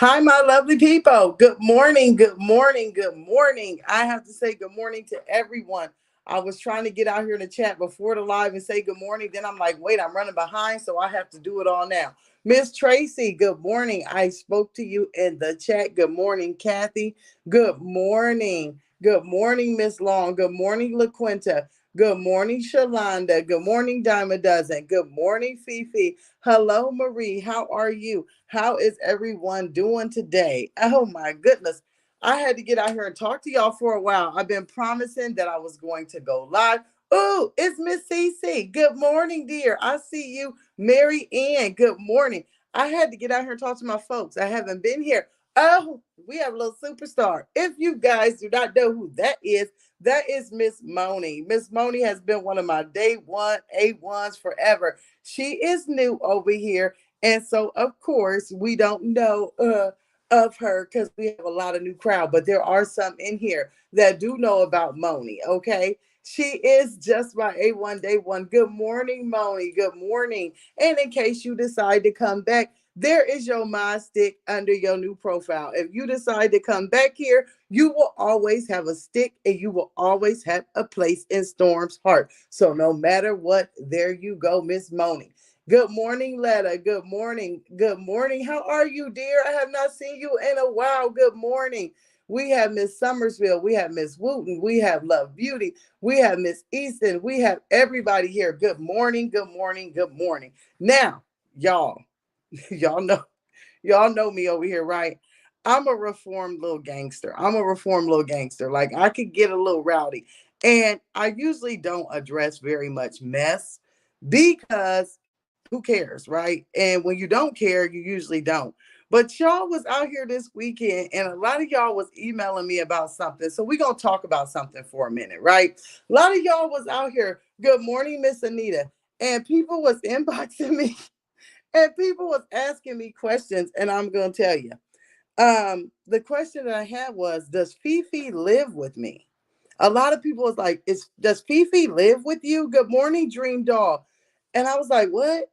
Hi, my lovely people. Good morning. Good morning. Good morning. I have to say good morning to everyone. I was trying to get out here in the chat before the live and say good morning. Then I'm like, wait, I'm running behind, so I have to do it all now. Miss Tracy, good morning. I spoke to you in the chat. Good morning, Kathy. Good morning. Good morning, Miss Long. Good morning, LaQuinta. Good morning, Shalonda. Good morning, Dime a Dozen. Good morning, Fifi. Hello, Marie. How are you? How is everyone doing today? Oh my goodness. I had to get out here and talk to y'all for a while. I've been promising that I was going to go live. Oh, it's Miss Cece. Good morning, dear. I see you. Mary Ann, good morning. I had to get out here and talk to my folks. I haven't been here. Oh, we have a little superstar. If you guys do not know who that is Miss Moni. Miss Moni has been one of my day one A1s forever. She is new over here. And so, of course, we don't know of her because we have a lot of new crowd, but there are some in here that do know about Moni. Okay. She is just my A1 day one. Good morning, Moni. Good morning. And in case you decide to come back, there is your mod stick under your new profile. If you decide to come back here, you will always have a stick and you will always have a place in Storm's heart. So no matter what, there you go, Miss Moni. Good morning, Letta. Good morning. Good morning. How are you, dear? I have not seen you in a while. Good morning. We have Miss Summersville. We have Miss Wooten. We have Love Beauty. We have Miss Easton. We have everybody here. Good morning. Good morning. Good morning. Now, y'all, y'all know, y'all know me over here, right? I'm a reformed little gangster. I'm a reformed little gangster. Like I could get a little rowdy. And I usually don't address very much mess because who cares, right? And when you don't care, you usually don't. But y'all was out here this weekend, and a lot of y'all was emailing me about something. So we're gonna talk about something for a minute, right? A lot of y'all was out here. Good morning, Miss Anita, and people was inboxing me, and people was asking me questions, and I'm gonna tell you. The question that I had was, does Fifi live with me? A lot of people was like, does Fifi live with you? Good morning, Dream Doll. And I was like, what?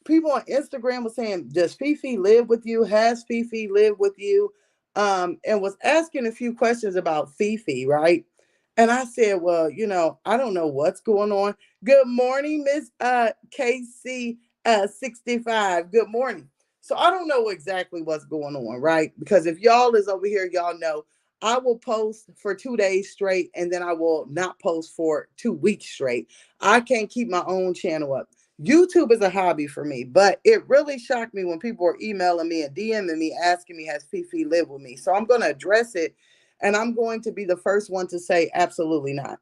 People on Instagram was saying, does Fifi live with you? Has Fifi lived with you? And was asking a few questions about Fifi, right? And I said, well, I don't know what's going on. Good morning, Miss KC 65. Good morning. So I don't know exactly what's going on, right? Because if y'all is over here, y'all know I will post for 2 days straight and then I will not post for 2 weeks straight. I can't keep my own channel up. YouTube is a hobby for me, but it really shocked me when people were emailing me and DMing me asking me, has Fifi lived with me? So I'm going to address it and I'm going to be the first one to say, absolutely not.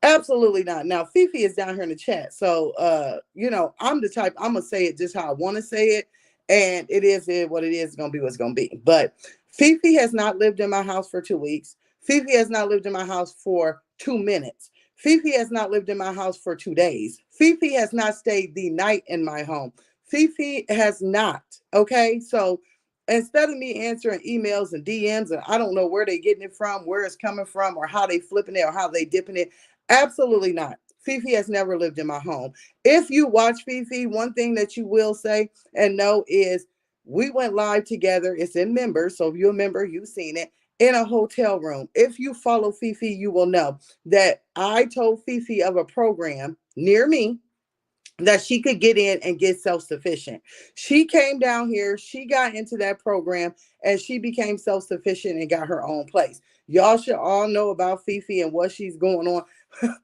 Absolutely not. Now, Fifi is down here in the chat. So, I'm the type, I'm going to say it just how I want to say it. And it is what it is. It's going to be what's going to be. But Fifi has not lived in my house for 2 weeks. Fifi has not lived in my house for 2 minutes. Fifi has not lived in my house for 2 days. Fifi has not stayed the night in my home. Fifi has not. Okay. So instead of me answering emails and DMs, and I don't know where they getting it from, where it's coming from, or how they flipping it or how they dipping it, absolutely not. Fifi has never lived in my home. If you watch Fifi, one thing that you will say and know is we went live together. It's in members. So if you're a member, you've seen it in a hotel room. If you follow Fifi, you will know that I told Fifi of a program near me that she could get in and get self-sufficient. She came down here, she got into that program, and she became self-sufficient and got her own place. Y'all should all know about Fifi and what she's going on.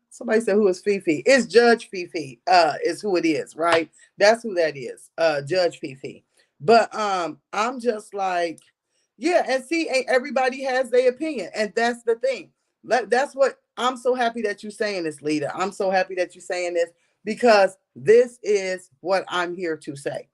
Somebody said, who is Fifi? It's Judge Fifi, is who it is, right? That's who that is, Judge Fifi. But I'm just like, yeah, and see, everybody has their opinion, and that's the thing. That's what I'm so happy that you're saying this, Lita. I'm so happy that you're saying this because this is what I'm here to say.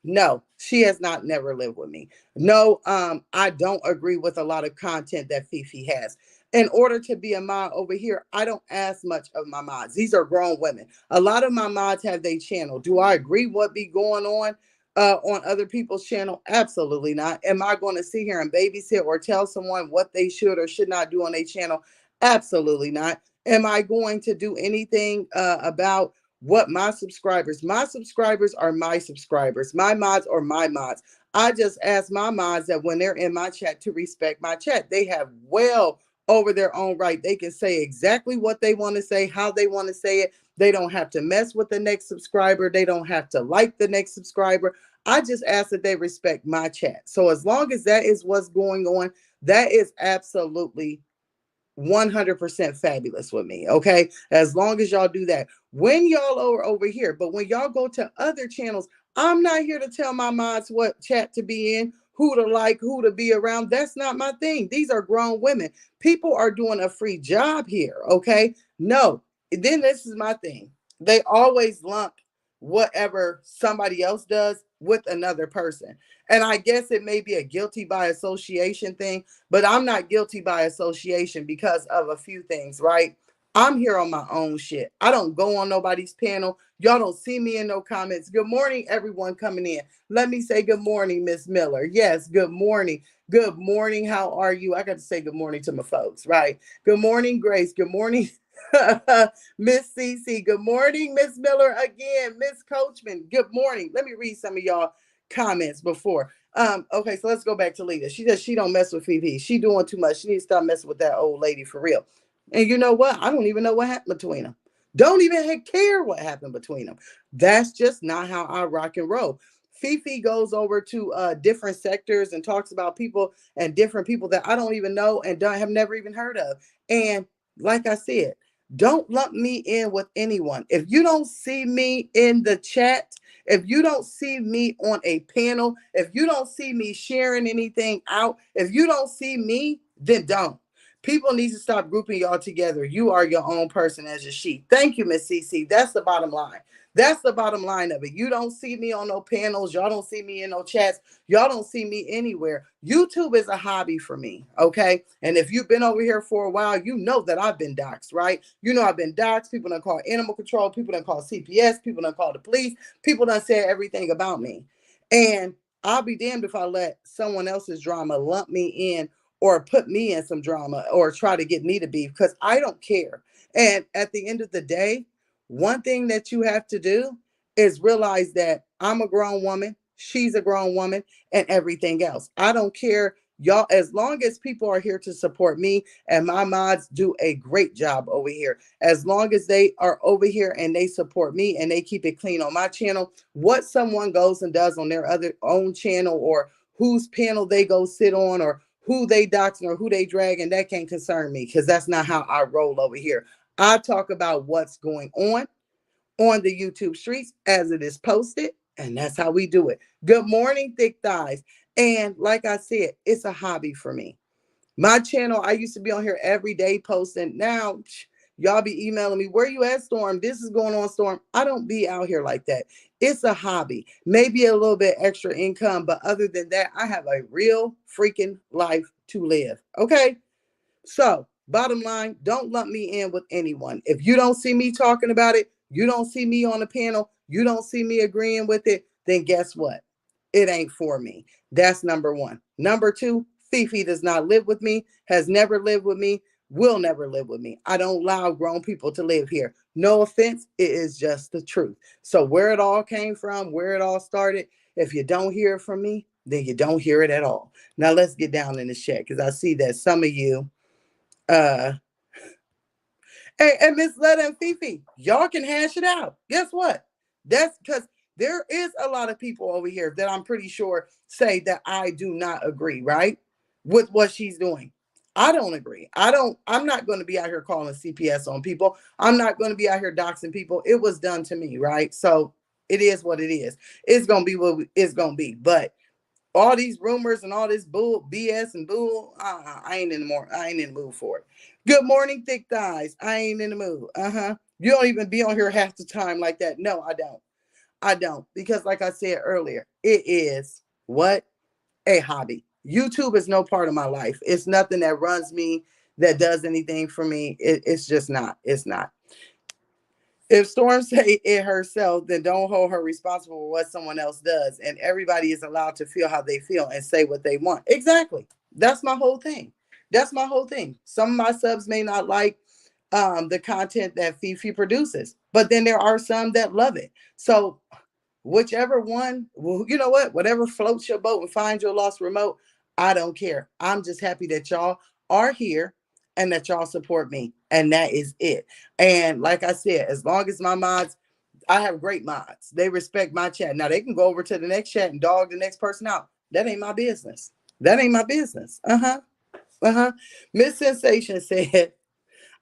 No, she has not never lived with me. No, I don't agree with a lot of content that Fifi has. In order to be a mod over here, I don't ask much of my mods. These are grown women. A lot of my mods have their channel. Do I agree what be going on other people's channel? Absolutely not. Am I going to sit here and babysit or tell someone what they should or should not do on their channel? Absolutely not. Am I going to do anything about what my subscribers are my subscribers, my mods are my mods. I just ask my mods that when they're in my chat to respect my chat. They have well over their own right. They can say exactly what they want to say, how they want to say it. They don't have to mess with the next subscriber. They don't have to like the next subscriber. I just ask that they respect my chat. So as long as that is what's going on, that is absolutely 100% fabulous with me. Okay. As long as y'all do that. When y'all are over here, but when y'all go to other channels, I'm not here to tell my mods what chat to be in, who to like, who to be around. That's not my thing. These are grown women. People are doing a free job here. Okay. No. Then this is my thing. They always lump whatever somebody else does with another person. And I guess it may be a guilty by association thing, but I'm not guilty by association because of a few things, right? I'm here on my own shit. I don't go on nobody's panel. Y'all don't see me in no comments. Good morning, everyone coming in. Let me say good morning, Miss Miller. Yes, good morning. Good morning. How are you? I got to say good morning to my folks, right? Good morning, Grace. Good morning, Miss Cece. Good morning, Miss Miller again. Miss Coachman. Good morning. Let me read some of y'all comments before. Okay, so let's go back to Lita. She says she don't mess with Fifi. She doing too much. She needs to stop messing with that old lady for real. And you know what? I don't even know what happened between them. Don't even care what happened between them. That's just not how I rock and roll. Fifi goes over to different sectors and talks about people and different people that I don't even know and don't have never even heard of. And like I said, don't lump me in with anyone. If you don't see me in the chat, if you don't see me on a panel, if you don't see me sharing anything out, if you don't see me, then don't. People need to stop grouping y'all together. You are your own person as a she. Thank you, Miss CC. That's the bottom line. That's the bottom line of it. You don't see me on no panels. Y'all don't see me in no chats. Y'all don't see me anywhere. YouTube is a hobby for me, okay? And if you've been over here for a while, you know that I've been doxxed, right? You know I've been doxxed. People done call animal control. People done call CPS. People done call the police. People done said everything about me. And I'll be damned if I let someone else's drama lump me in or put me in some drama or try to get me to beef because I don't care. And at the end of the day, one thing that you have to do is realize that I'm a grown woman, she's a grown woman, and everything else. I don't care. Y'all, as long as people are here to support me and my mods do a great job over here, as long as they are over here and they support me and they keep it clean on my channel, what someone goes and does on their other own channel or whose panel they go sit on or who they doxing or who they dragging, that can't concern me because that's not how I roll over here. I talk about what's going on the YouTube streets as it is posted, and that's how we do it. Good morning, thick thighs. And like I said, it's a hobby for me. My channel, I used to be on here every day posting. Now, y'all be emailing me, where you at, Storm? This is going on, Storm. I don't be out here like that. It's a hobby, maybe a little bit extra income, but other than that, I have a real freaking life to live. Okay. So, bottom line, don't lump me in with anyone. If you don't see me talking about it, you don't see me on the panel, you don't see me agreeing with it, then guess what? It ain't for me. That's number one. Number two, Fifi does not live with me, has never lived with me, will never live with me. I don't allow grown people to live here. No offense, it is just the truth. So, where it all came from, where it all started, if you don't hear it from me, then you don't hear it at all. Now, let's get down in the chat because I see that some of you uh and Miss Letta and Fifi, y'all can hash it out. Guess what? That's because there is a lot of people over here that I'm pretty sure say that I do not agree, right? With what she's doing. I don't agree. I'm not going to be out here calling CPS on people. I'm not going to be out here doxing people. It was done to me, right? So it is what it is. It's going to be what it's going to be. But all these rumors and all this bull BS and bull, I ain't in the more. I ain't in the mood for it. Good morning, thick thighs. I ain't in the mood. You don't even be on here half the time like that. No, I don't. I don't because, like I said earlier, it is what a hobby. YouTube is no part of my life. It's nothing that runs me, that does anything for me. It's just not. It's not. If Storm say it herself, then don't hold her responsible for what someone else does. And everybody is allowed to feel how they feel and say what they want. Exactly. That's my whole thing. That's my whole thing. Some of my subs may not like the content that Fifi produces, but then there are some that love it. So whichever one, well, you know what? Whatever floats your boat and finds your lost remote, I don't care. I'm just happy that y'all are here and that y'all support me. And that is it. And like I said, as long as my mods, I have great mods. They respect my chat. Now they can go over to the next chat and dog the next person out. That ain't my business. That ain't my business. Uh-huh. Uh-huh. Miss Sensation said,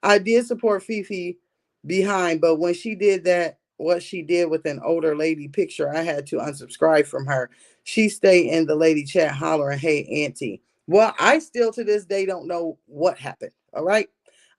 I did support Fifi behind, but when she did that, what she did with an older lady picture, I had to unsubscribe from her. She stayed in the lady chat hollering, hey, auntie. Well, I still to this day don't know what happened. All right.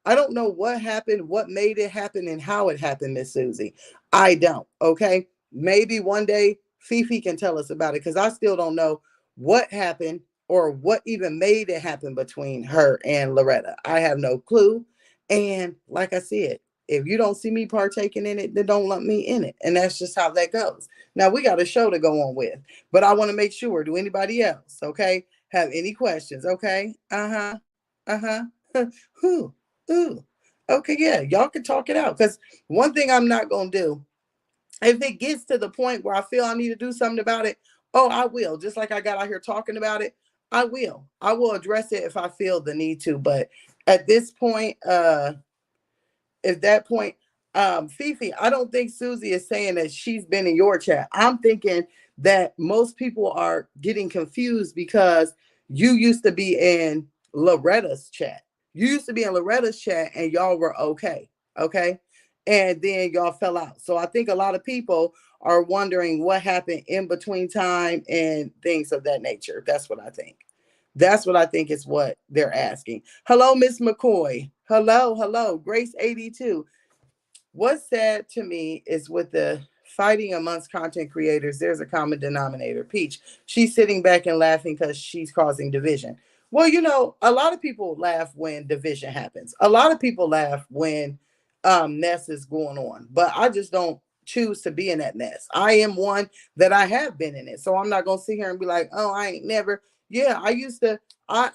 I don't know what happened, what made it happen, and how it happened, Miss Susie. I don't. Okay. Maybe one day Fifi can tell us about it because I still don't know what happened or what even made it happen between her and Loretta. I have no clue. And like I said, if you don't see me partaking in it, then don't lump me in it. And that's just how that goes. Now we got a show to go on with, but I want to make sure, do anybody else, okay, have any questions? Okay. Uh-huh. Uh-huh. Who? Ooh. Okay, yeah. Y'all can talk it out. Because one thing I'm not gonna do, if it gets to the point where I feel I need to do something about it, oh, I will. Just like I got out here talking about it, I will. I will address it if I feel the need to. But at this point, at that point, Fifi, I don't think Susie is saying that she's been in your chat. I'm thinking that most people are getting confused because you used to be in Loretta's chat. You used to be in Loretta's chat and y'all were okay. Okay. And then y'all fell out. So I think a lot of people are wondering what happened in between time and things of that nature. That's what I think. That's what I think is what they're asking. Hello, Miss McCoy. Hello, hello. Grace 82. What's sad to me is with the fighting amongst content creators, there's a common denominator. Peach, she's sitting back and laughing because she's causing division. Well, you know, a lot of people laugh when division happens. A lot of people laugh when mess is going on, but I just don't choose to be in that mess. I am one that I have been in it. So I'm not gonna sit here and be like, oh, I ain't never. Yeah, I used to. I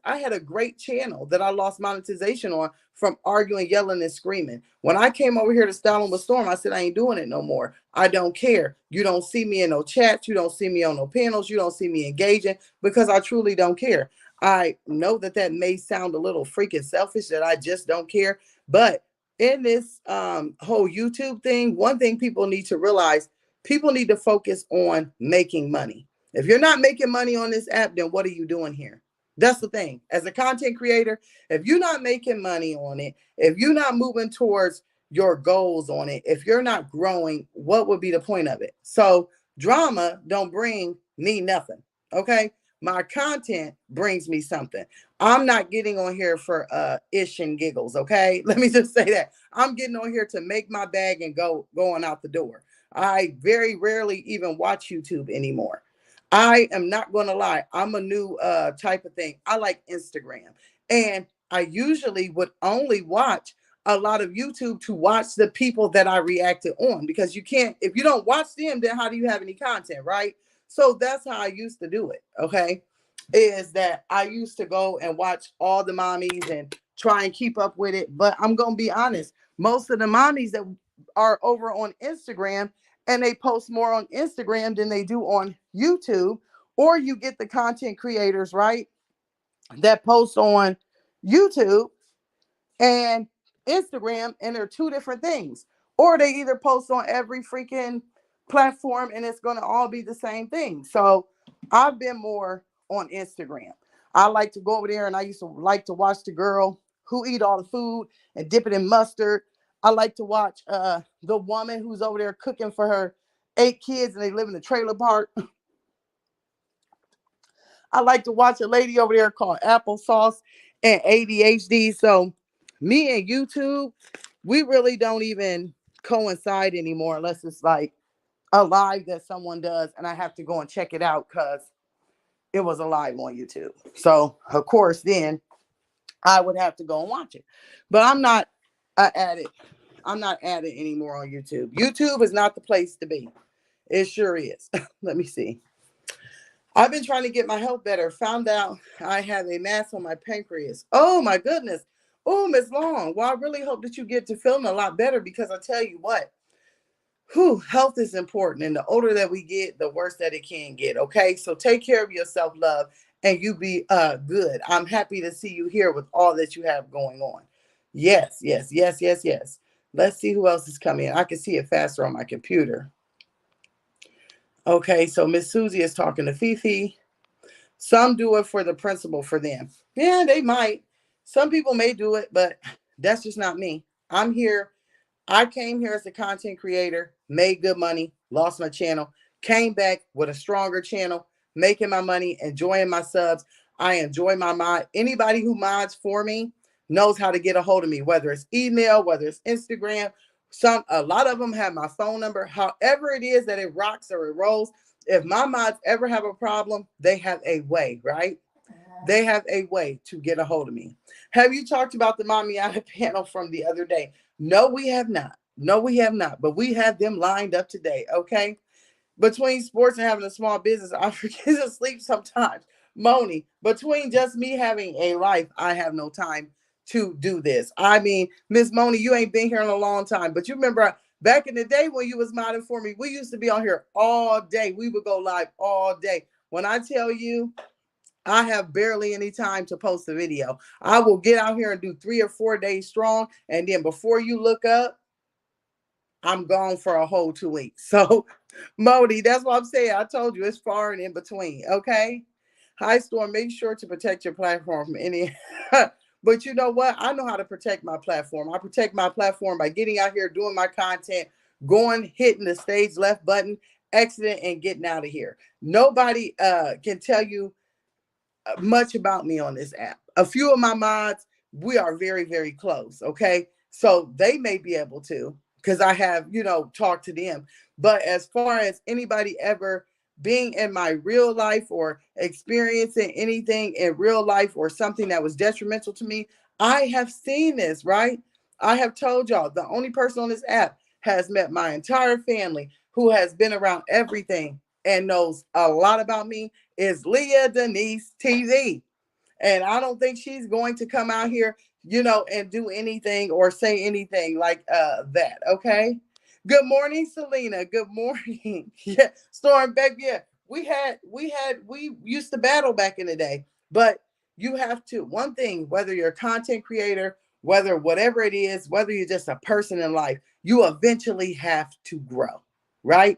had a great channel that I lost monetization on from arguing, yelling, and screaming. When I came over here to Styling with Storm, I said I ain't doing it no more. I don't care. You don't see me in no chats. You don't see me on no panels. You don't see me engaging because I truly don't care. I know that that may sound a little freaking selfish that I just don't care, but in this whole YouTube thing, one thing people need to realize, people need to focus on making money. If you're not making money on this app, then what are you doing here? That's the thing. As a content creator, if you're not making money on it, if you're not moving towards your goals on it, if you're not growing, what would be the point of it? So drama don't bring me nothing. Okay. My content brings me something. I'm not getting on here for ish and giggles. Okay. Let me just say that. I'm getting on here to make my bag and going out the door. I very rarely even watch YouTube anymore. I am not going to lie. I'm a new type of thing. I like Instagram. And I usually would only watch a lot of YouTube to watch the people that I reacted on because you can't, if you don't watch them, then how do you have any content, right? So that's how I used to do it. Okay. Is that I used to go and watch all the mommies and try and keep up with it. But I'm going to be honest, most of the mommies that are over on Instagram, and they post more on Instagram than they do on YouTube, or you get the content creators, right, that post on YouTube and Instagram, and they're two different things. Or they either post on every freaking platform and it's going to all be the same thing. So I've been more on Instagram. I like to go over there and I used to like to watch the girl who eat all the food and dip it in mustard. I like to watch the woman who's over there cooking for her 8 kids and they live in a trailer park. I like to watch a lady over there called Applesauce and ADHD. So me and YouTube, we really don't even coincide anymore unless it's like a live that someone does and I have to go and check it out because it was a live on YouTube. So of course then I would have to go and watch it. But I'm not at it. I'm not at it anymore on YouTube. YouTube is not the place to be. It sure is. Let me see. I've been trying to get my health better. Found out I have a mass on my pancreas. Oh my goodness. Oh, Miss Long. Well, I really hope that you get to feeling a lot better because I tell you what, Health is important. And the older that we get, the worse that it can get. Okay. So take care of yourself, love, and you be good. I'm happy to see you here with all that you have going on. Yes, yes, yes, yes, yes. Let's see who else is coming in. I can see it faster on my computer. Okay, so Miss Susie is talking to Fifi. Some do it for the principle for them. Yeah, they might. Some people may do it, but that's just not me. I'm here. I came here as a content creator, made good money, lost my channel, came back with a stronger channel, making my money, enjoying my subs. I enjoy my mod. Anybody who mods for me knows how to get a hold of me, whether it's email, whether it's Instagram. A lot of them have my phone number. However it is that it rocks or it rolls. If my mods ever have a problem, they have a way, right? They have a way to get a hold of me. Have you talked about the Mamiana panel from the other day? No, we have not. No, we have not. But we have them lined up today. Okay. Between sports and having a small business, I forget to sleep sometimes. Moni, between just me having a life, I have no time to do this. I mean, Miss Moni, you ain't been here in a long time, but you remember back in the day when you was modding for me, we used to be on here all day. We would go live all day. When I tell you, I have barely any time to post a video. I will get out here and do 3 or 4 days strong. And then before you look up, I'm gone for a whole 2 weeks. So, Modi, that's what I'm saying. I told you it's far and in between. Okay. Hi, Storm. Make sure to protect your platform from any. But you know what? I know how to protect my platform. I protect my platform by getting out here, doing my content, going, hitting the stage left button, exiting, and getting out of here. Nobody can tell you much about me on this app. A few of my mods, we are very, very close. Okay. So they may be able to, because I have, talked to them. But as far as anybody ever being in my real life or experiencing anything in real life or something that was detrimental to me, I have seen this, right? I have told y'all the only person on this app has met my entire family who has been around everything and knows a lot about me is Leah Denise TV. And I don't think she's going to come out here, and do anything or say anything like that. Okay. Good morning, Selena. Good morning. Yeah, Storm back. Yeah, we used to battle back in the day, but you have to one thing, whether you're a content creator, whether whatever it is, whether you're just a person in life, you eventually have to grow, right?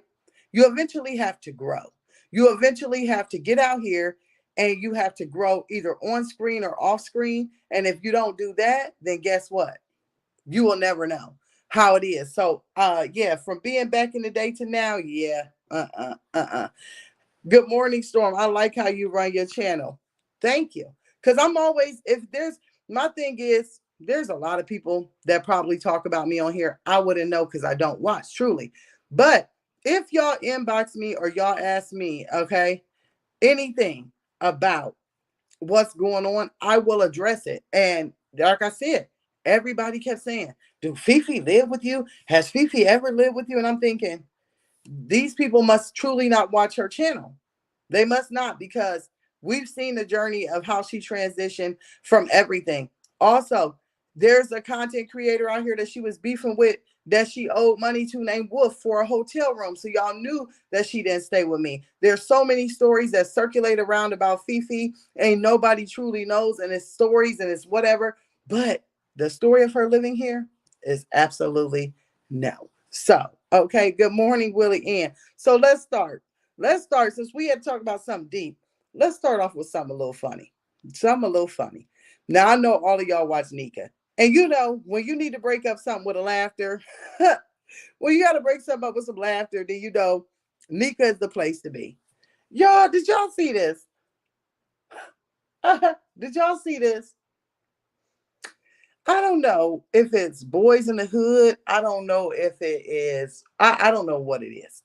You eventually have to grow. You eventually have to get out here and you have to grow either on screen or off screen. And if you don't do that, then guess what? You will never know how it is. So yeah, from being back in the day to now, yeah. Good morning, Storm. I like how you run your channel. Thank you. Because I'm always, my thing is, there's a lot of people that probably talk about me on here. I wouldn't know because I don't watch, truly. But if y'all inbox me or y'all ask me, okay, anything about what's going on, I will address it. And like I said, everybody kept saying, do Fifi live with you? Has Fifi ever lived with you? And I'm thinking, these people must truly not watch her channel. They must not, because we've seen the journey of how she transitioned from everything. Also, there's a content creator out here that she was beefing with that she owed money to named Wolf for a hotel room. So y'all knew that she didn't stay with me. There's so many stories that circulate around about Fifi. Ain't nobody truly knows, and it's stories and it's whatever. But the story of her living here is absolutely no. So, okay, good morning, Willie Ann. So let's start. Let's start, since we had talked about something deep, let's start off with something a little funny. Something a little funny. Now, I know all of y'all watch Nika. And when you need to break up something with a laughter, when you got to break something up with some laughter, then Nika is the place to be. Y'all, did y'all see this? Did y'all see this? I don't know if it's Boys in the Hood. I don't know if it is. I don't know what it is.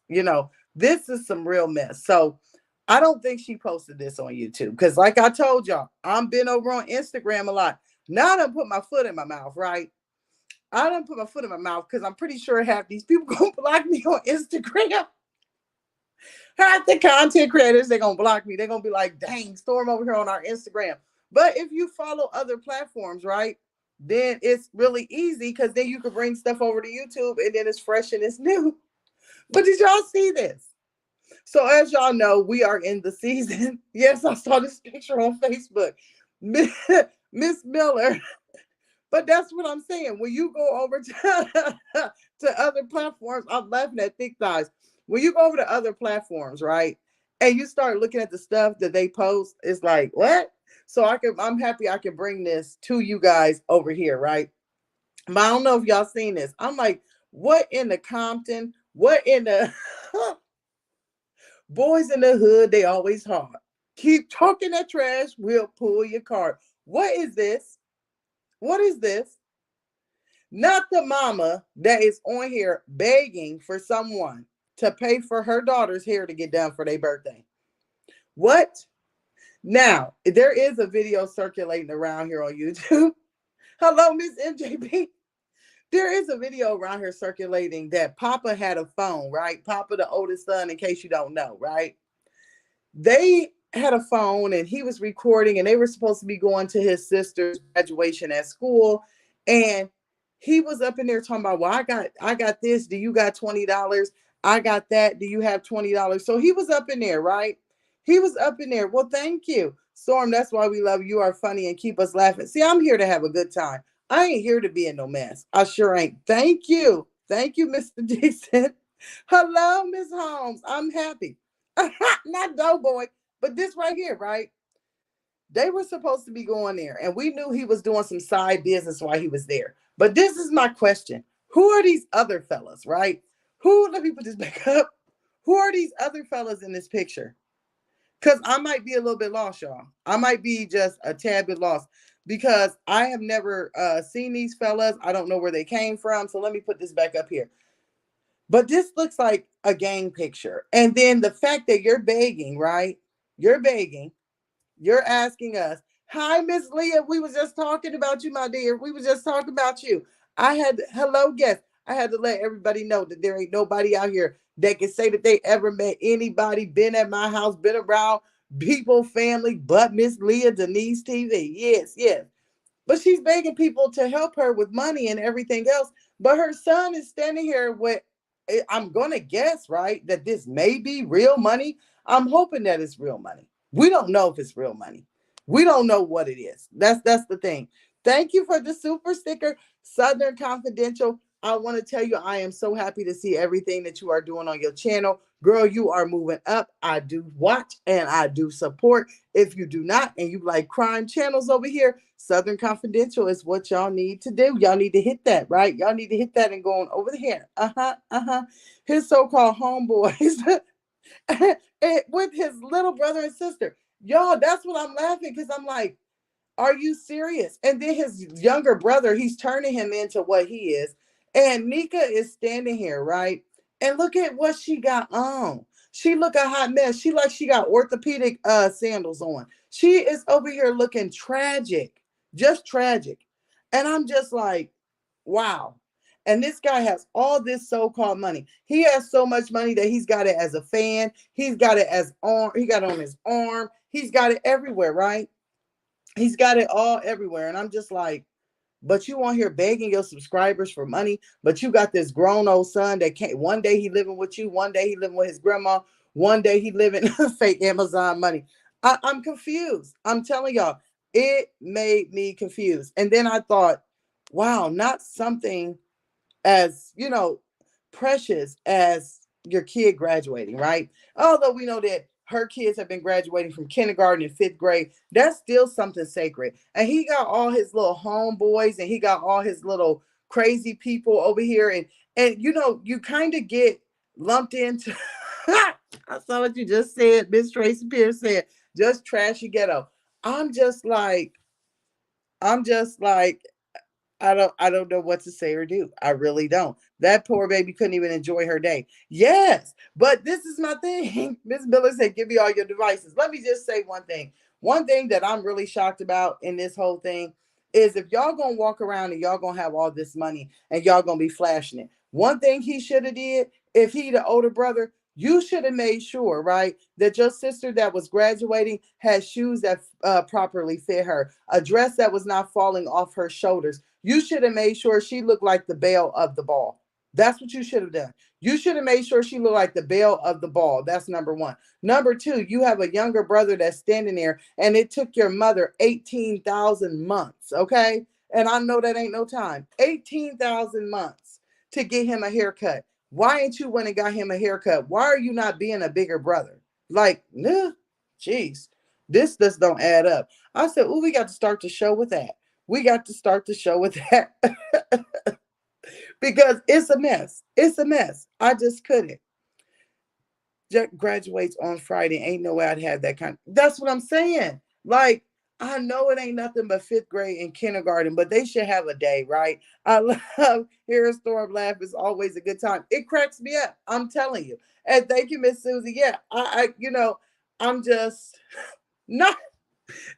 This is some real mess. So I don't think she posted this on YouTube because, like I told y'all, I'm been over on Instagram a lot. Now I done put my foot in my mouth, right? I done put my foot in my mouth because I'm pretty sure half these people gonna block me on Instagram. Half the content creators, they're gonna block me. They're gonna be like, dang, Storm over here on our Instagram. But if you follow other platforms, right, then it's really easy because then you can bring stuff over to YouTube and then it's fresh and it's new. But did y'all see this? So as y'all know, we are in the season. Yes, I saw this picture on Facebook. Miss Miller. But that's what I'm saying. When you go over to other platforms, I'm laughing at thick thighs. When you go over to other platforms, right? And you start looking at the stuff that they post, it's like, what? So I'm happy I can bring this to you guys over here, right? But I don't know if y'all seen this. I'm like, what in the Compton? What in the boys in the hood? They always hard. Keep talking that trash, we'll pull your card. What is this? What is this? Not the mama that is on here begging for someone to pay for her daughter's hair to get done for their birthday. What? Now, there is a video circulating around here on YouTube. Hello, Miss MJB. There is a video around here circulating that Papa had a phone, right? Papa, the oldest son, in case you don't know, right? They had a phone and he was recording, and they were supposed to be going to his sister's graduation at school. And he was up in there talking about, well, I got this. Do you got $20? I got that. Do you have $20? So he was up in there, right? He was up in there. Well, thank you, Storm. That's why we love you. You are funny and keep us laughing. See, I'm here to have a good time. I ain't here to be in no mess. I sure ain't. Thank you. Thank you, Mr. Dixon. Hello, Miss Holmes. I'm happy. Not Doughboy, but this right here, right? They were supposed to be going there, and we knew he was doing some side business while he was there. But this is my question. Who are these other fellas, right? Let me put this back up. Who are these other fellas in this picture? Because I might be a little bit lost, y'all. I might be just a tad bit lost because I have never seen these fellas. I don't know where they came from. So let me put this back up here. But this looks like a gang picture. And then the fact that you're begging, right? You're begging. You're asking us, hi, Miss Leah. We was just talking about you, my dear. We was just talking about you. Hello, guest. I had to let everybody know that there ain't nobody out here that can say that they ever met anybody, been at my house, been around people, family, but Miss Leah Denise TV. Yes, yes. But she's begging people to help her with money and everything else. But her son is standing here with, I'm going to guess, right, that this may be real money. I'm hoping that it's real money. We don't know if it's real money. We don't know what it is. That's the thing. Thank you for the super sticker, Southern Confidential. I want to tell you, I am so happy to see everything that you are doing on your channel. Girl, you are moving up. I do watch and I do support. If you do not, and you like crime channels over here, Southern Confidential is what y'all need to do. Y'all need to hit that, right? Y'all need to hit that and go on over here. His so-called homeboys with his little brother and sister. Y'all, that's what I'm laughing because I'm like, are you serious? And then his younger brother, he's turning him into what he is. And Nika is standing here, right? And look at what she got on. She look a hot mess. She got orthopedic sandals on. She is over here looking tragic, just tragic. And I'm just like, wow. And this guy has all this so-called money. He has so much money that he's got it as a fan. He's got it as arm. He got it on his arm. He's got it everywhere, right? He's got it all everywhere. And I'm just like, but you on here begging your subscribers for money, but you got this grown old son that can't. One day he living with you, one day he living with his grandma, one day he living fake Amazon money. I'm confused. I'm telling y'all, it made me confused. And then I thought, wow, not something as, precious as your kid graduating, right? Although we know that her kids have been graduating from kindergarten and fifth grade, that's still something sacred. And he got all his little homeboys and he got all his little crazy people over here. And you kind of get lumped into I saw what you just said. Miss Tracy Pierce said, just trashy ghetto. I'm just like, I'm just like, I don't know what to say or do. I really don't. That poor baby couldn't even enjoy her day. Yes, but this is my thing. Miss Miller said, give me all your devices. Let me just say one thing. One thing that I'm really shocked about in this whole thing is if y'all gonna walk around and y'all gonna have all this money and y'all gonna be flashing it. One thing he should have did, if he the older brother, you should have made sure, right, that your sister that was graduating had shoes that properly fit her, a dress that was not falling off her shoulders. You should have made sure she looked like the belle of the ball. That's what you should have done. You should have made sure she looked like the belle of the ball. That's number one. Number two, you have a younger brother that's standing there, and it took your mother 18,000 months, okay? And I know that ain't no time. 18,000 months to get him a haircut. Why ain't you went and got him a haircut? Why are you not being a bigger brother? Like, nah, jeez, this just don't add up. I said, oh, we got to start the show with that. We got to start the show with that. Because it's a mess. It's a mess. I just couldn't. Jack graduates on Friday. Ain't no way I'd have that kind. That's what I'm saying. Like, I know it ain't nothing but fifth grade and kindergarten, but they should have a day, right? I love hearing Storm laugh. It's always a good time. It cracks me up. I'm telling you. And thank you, Miss Susie. Yeah, I'm just not.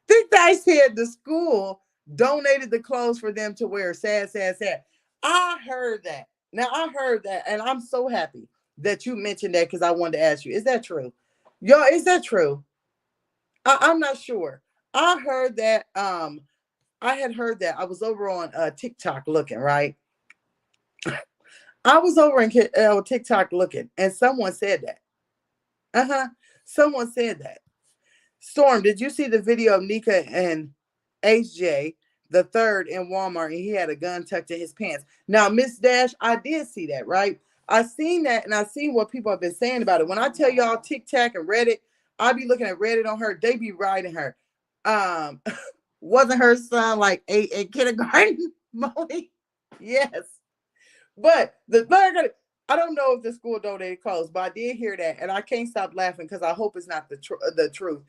Think I said the school donated the clothes for them to wear. Sad, sad, sad. I heard that. Now I heard that, and I'm so happy that you mentioned that because I wanted to ask you, is that true? Y'all, is that true? I'm not sure. I heard that. I had heard that. I was over on TikTok looking, right? I was over in TikTok looking, and someone said that. Uh-huh. Someone said that. Storm, did you see the video of Nika and HJ the third in Walmart, and he had a gun tucked in his pants? Now, Miss Dash, I did see that, right? I seen that, and I seen what people have been saying about it. When I tell y'all TikTok and Reddit, I be looking at Reddit on her. They be riding her. Wasn't her son like 8 in kindergarten, Molly? Yes. But I don't know if the school donated clothes, but I did hear that, and I can't stop laughing because I hope it's not the truth.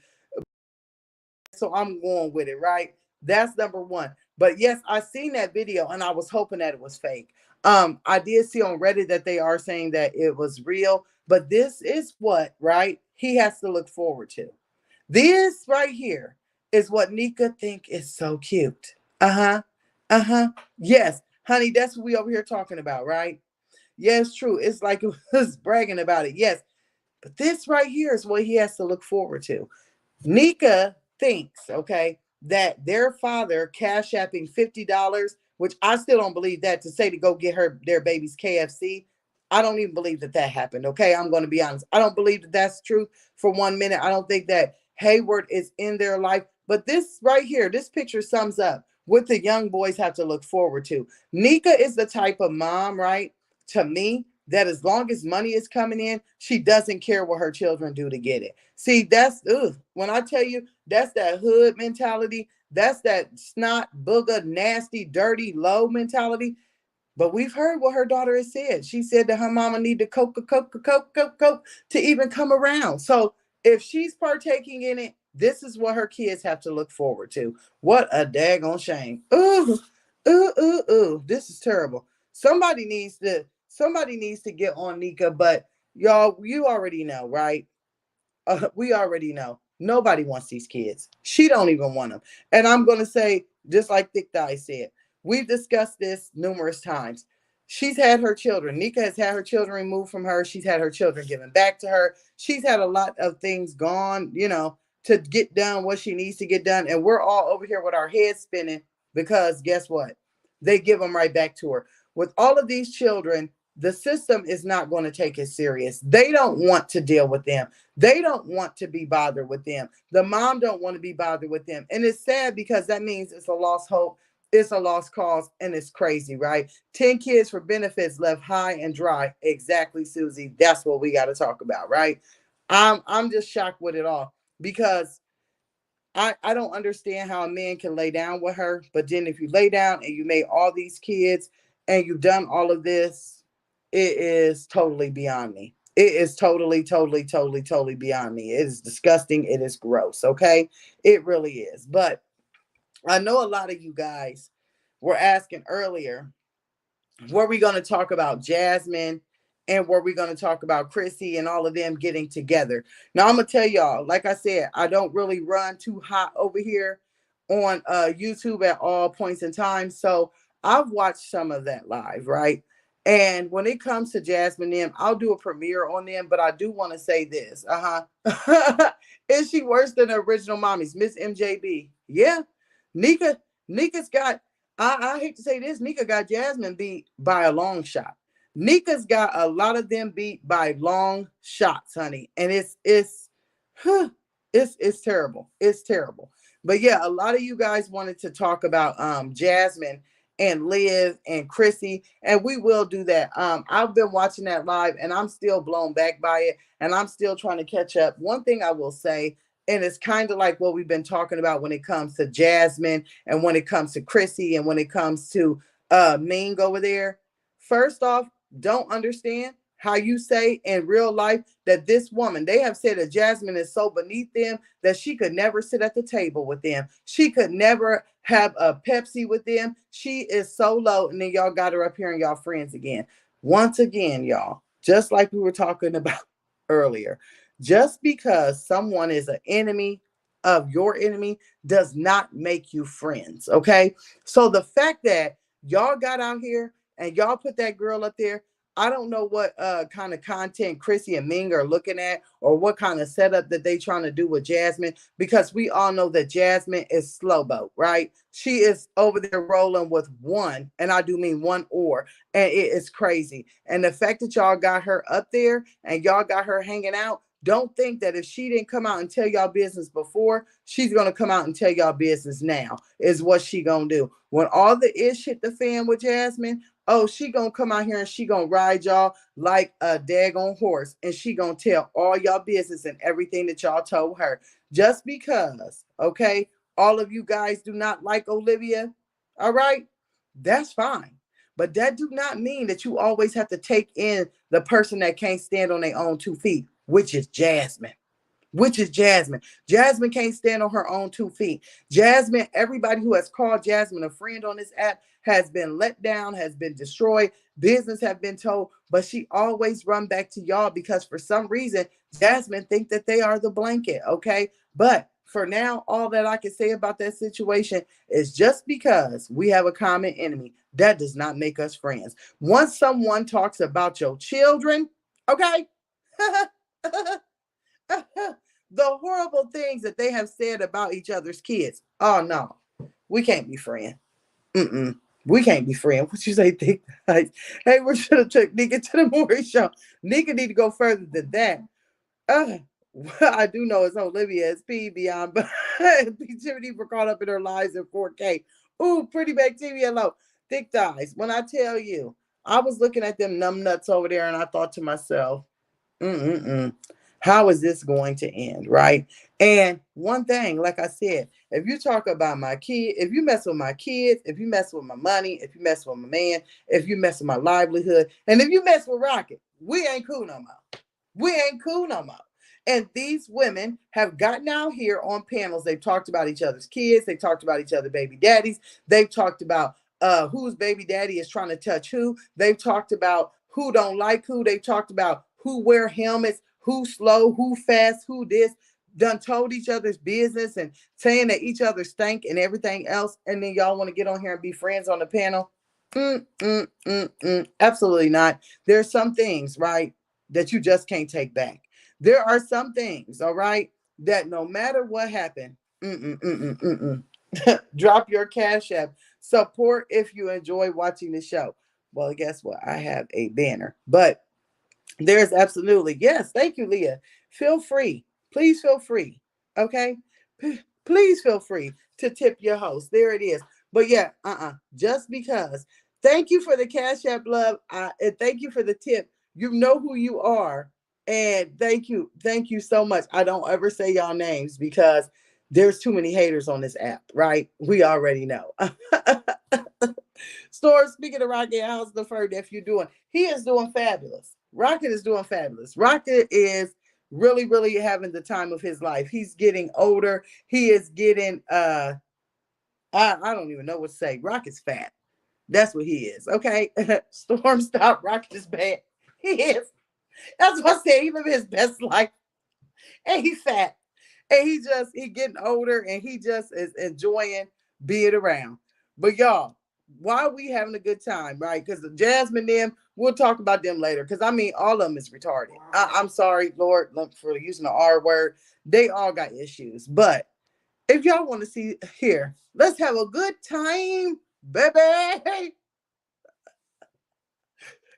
So I'm going with it, right? That's number one. But yes, I seen that video and I was hoping that it was fake. I did see on Reddit that they are saying that it was real, but this is what, right? He has to look forward to. This right here is what Nika think is so cute. Uh-huh. Uh-huh. Yes, honey, that's what we over here talking about, right? Yes, true. It's like it was bragging about it. Yes. But this right here is what he has to look forward to. Nika thinks, okay, that their father cash apping $50, which I still don't believe that, to say to go get their baby's KFC. I don't even believe that happened. Okay, I'm going to be honest. I don't believe that that's true for 1 minute. I don't think that Hayward is in their life. But this right here, this picture sums up what the young boys have to look forward to. Nika is the type of mom, right? To me, that as long as money is coming in, she doesn't care what her children do to get it. See, that's when I tell you, that's that hood mentality. That's that snot, booger, nasty, dirty, low mentality. But we've heard what her daughter has said. She said that her mama need to coke to even come around. So if she's partaking in it, this is what her kids have to look forward to. What a daggone shame. Ooh, ooh, ooh, ooh. This is terrible. Somebody needs to get on Nika, but y'all, you already know, right? We already know. Nobody wants these kids. She don't even want them. And I'm going to say, just like Thick Thigh said, we've discussed this numerous times. She's had her children. Nika has had her children removed from her. She's had her children given back to her. She's had a lot of things gone, to get done what she needs to get done. And we're all over here with our heads spinning because guess what? They give them right back to her. With all of these children, the system is not going to take it serious. They don't want to deal with them. They don't want to be bothered with them. The mom don't want to be bothered with them. And it's sad because that means it's a lost hope. It's a lost cause, and it's crazy, right? 10 kids for benefits left high and dry. Exactly, Susie. That's what we got to talk about, right? I'm just shocked with it all because I don't understand how a man can lay down with her. But then if you lay down and you made all these kids and you've done all of this, it is totally beyond me. It is totally, totally, totally, totally beyond me. It is disgusting. It is gross. Okay. It really is. But I know a lot of you guys were asking earlier, were we going to talk about Jasmine and were we going to talk about Chrissy and all of them getting together? Now, I'm going to tell y'all, like I said, I don't really run too hot over here on YouTube at all points in time. So I've watched some of that live, right? And when it comes to Jasmine and them, I'll do a premiere on them, but I do want to say this. Is she worse than the original mommies? Miss MJB. Yeah. Nika's got, I hate to say this, Nika got Jasmine beat by a long shot. Nika's got a lot of them beat by long shots, honey, and huh, it's terrible. It's terrible. But yeah, a lot of you guys wanted to talk about Jasmine and Liv and Chrissy, and we will do that. I've been watching that live, and I'm still blown back by it, and I'm still trying to catch up. One thing I will say, and it's kind of like what we've been talking about when it comes to Jasmine, and when it comes to Chrissy, and when it comes to Ming over there. First off, don't understand how you say in real life that this woman, they have said that Jasmine is so beneath them that she could never sit at the table with them. She could never have a Pepsi with them. She is so low. And then y'all got her up here and y'all friends again. Once again, y'all, just like we were talking about earlier, just because someone is an enemy of your enemy does not make you friends. Okay. So the fact that y'all got out here and y'all put that girl up there, I don't know what kind of content Chrissy and Ming are looking at, or what kind of setup that they trying to do with Jasmine, because we all know that Jasmine is slow boat, right? She is over there rolling with one, and I do mean one oar, and it is crazy. And the fact that y'all got her up there and y'all got her hanging out, don't think that if she didn't come out and tell y'all business before, she's going to come out and tell y'all business now, is what she going to do. When all the ish hit the fan with Jasmine, oh, she gonna come out here and she gonna ride y'all like a daggone horse, and she gonna tell all y'all business and everything that y'all told her. Just because, okay, all of you guys do not like Olivia, all right, that's fine. But that do not mean that you always have to take in the person that can't stand on their own 2 feet, which is Jasmine. Which is Jasmine. Jasmine can't stand on her own 2 feet. Jasmine, everybody who has called Jasmine a friend on this app has been let down, has been destroyed, business have been told, but she always run back to y'all because for some reason, Jasmine think that they are the blanket, okay? But for now, all that I can say about that situation is just because we have a common enemy, that does not make us friends. Once someone talks about your children, okay? The horrible things that they have said about each other's kids. Oh no, we can't be friends. Mm-mm. We can't be friends. What you say, Dick? Hey, we should have took Nika to the Maury show. Nika need to go further than that. Well, I do know it's Olivia SP beyond, but Timothy for caught up in her lives in 4K. Ooh, pretty bacteria low. Thick thighs. When I tell you, I was looking at them numb nuts over there and I thought to myself, mm-mm-mm. How is this going to end, right? And one thing, like I said, if you talk about my kid, if you mess with my kids, if you mess with my money, if you mess with my man, if you mess with my livelihood, and if you mess with Rocket, we ain't cool no more. We ain't cool no more. And these women have gotten out here on panels. They've talked about each other's kids. They talked about each other baby daddies. They've talked about whose baby daddy is trying to touch who. They've talked about who don't like who. They've talked about who wear helmets, who slow, who fast, who this. Done told each other's business and saying that each other stank and everything else. And then y'all want to get on here and be friends on the panel? Absolutely not. There's some things, right, that you just can't take back. There are some things, all right, that no matter what happened, drop your cash app. Support if you enjoy watching the show. Well, guess what? I have a banner, but there's absolutely, yes, thank you, Leah. Feel free. Please feel free. Okay? Please feel free to tip your host. There it is. But yeah, just because. Thank you for the Cash App love. And thank you for the tip. You know who you are. And thank you. Thank you so much. I don't ever say y'all names because there's too many haters on this app, right? We already know. Store, speaking of Rocket, how's the fur nephew doing? He is doing fabulous. Rocket is doing fabulous. Rocket is really, really having the time of his life. He's getting older. He is getting I don't even know what to say. Rocket's fat. That's what he is. Okay. Storm, stop. Rocket is bad. He is. That's what I said. He living his best life. And he's fat. And he getting older and he just is enjoying being around. But y'all, why are we having a good time, right? Because the Jasmine them, we'll talk about them later. Because I mean, all of them is retarded. I'm sorry, Lord, for using the R word. They all got issues. But if y'all want to see here, let's have a good time, baby.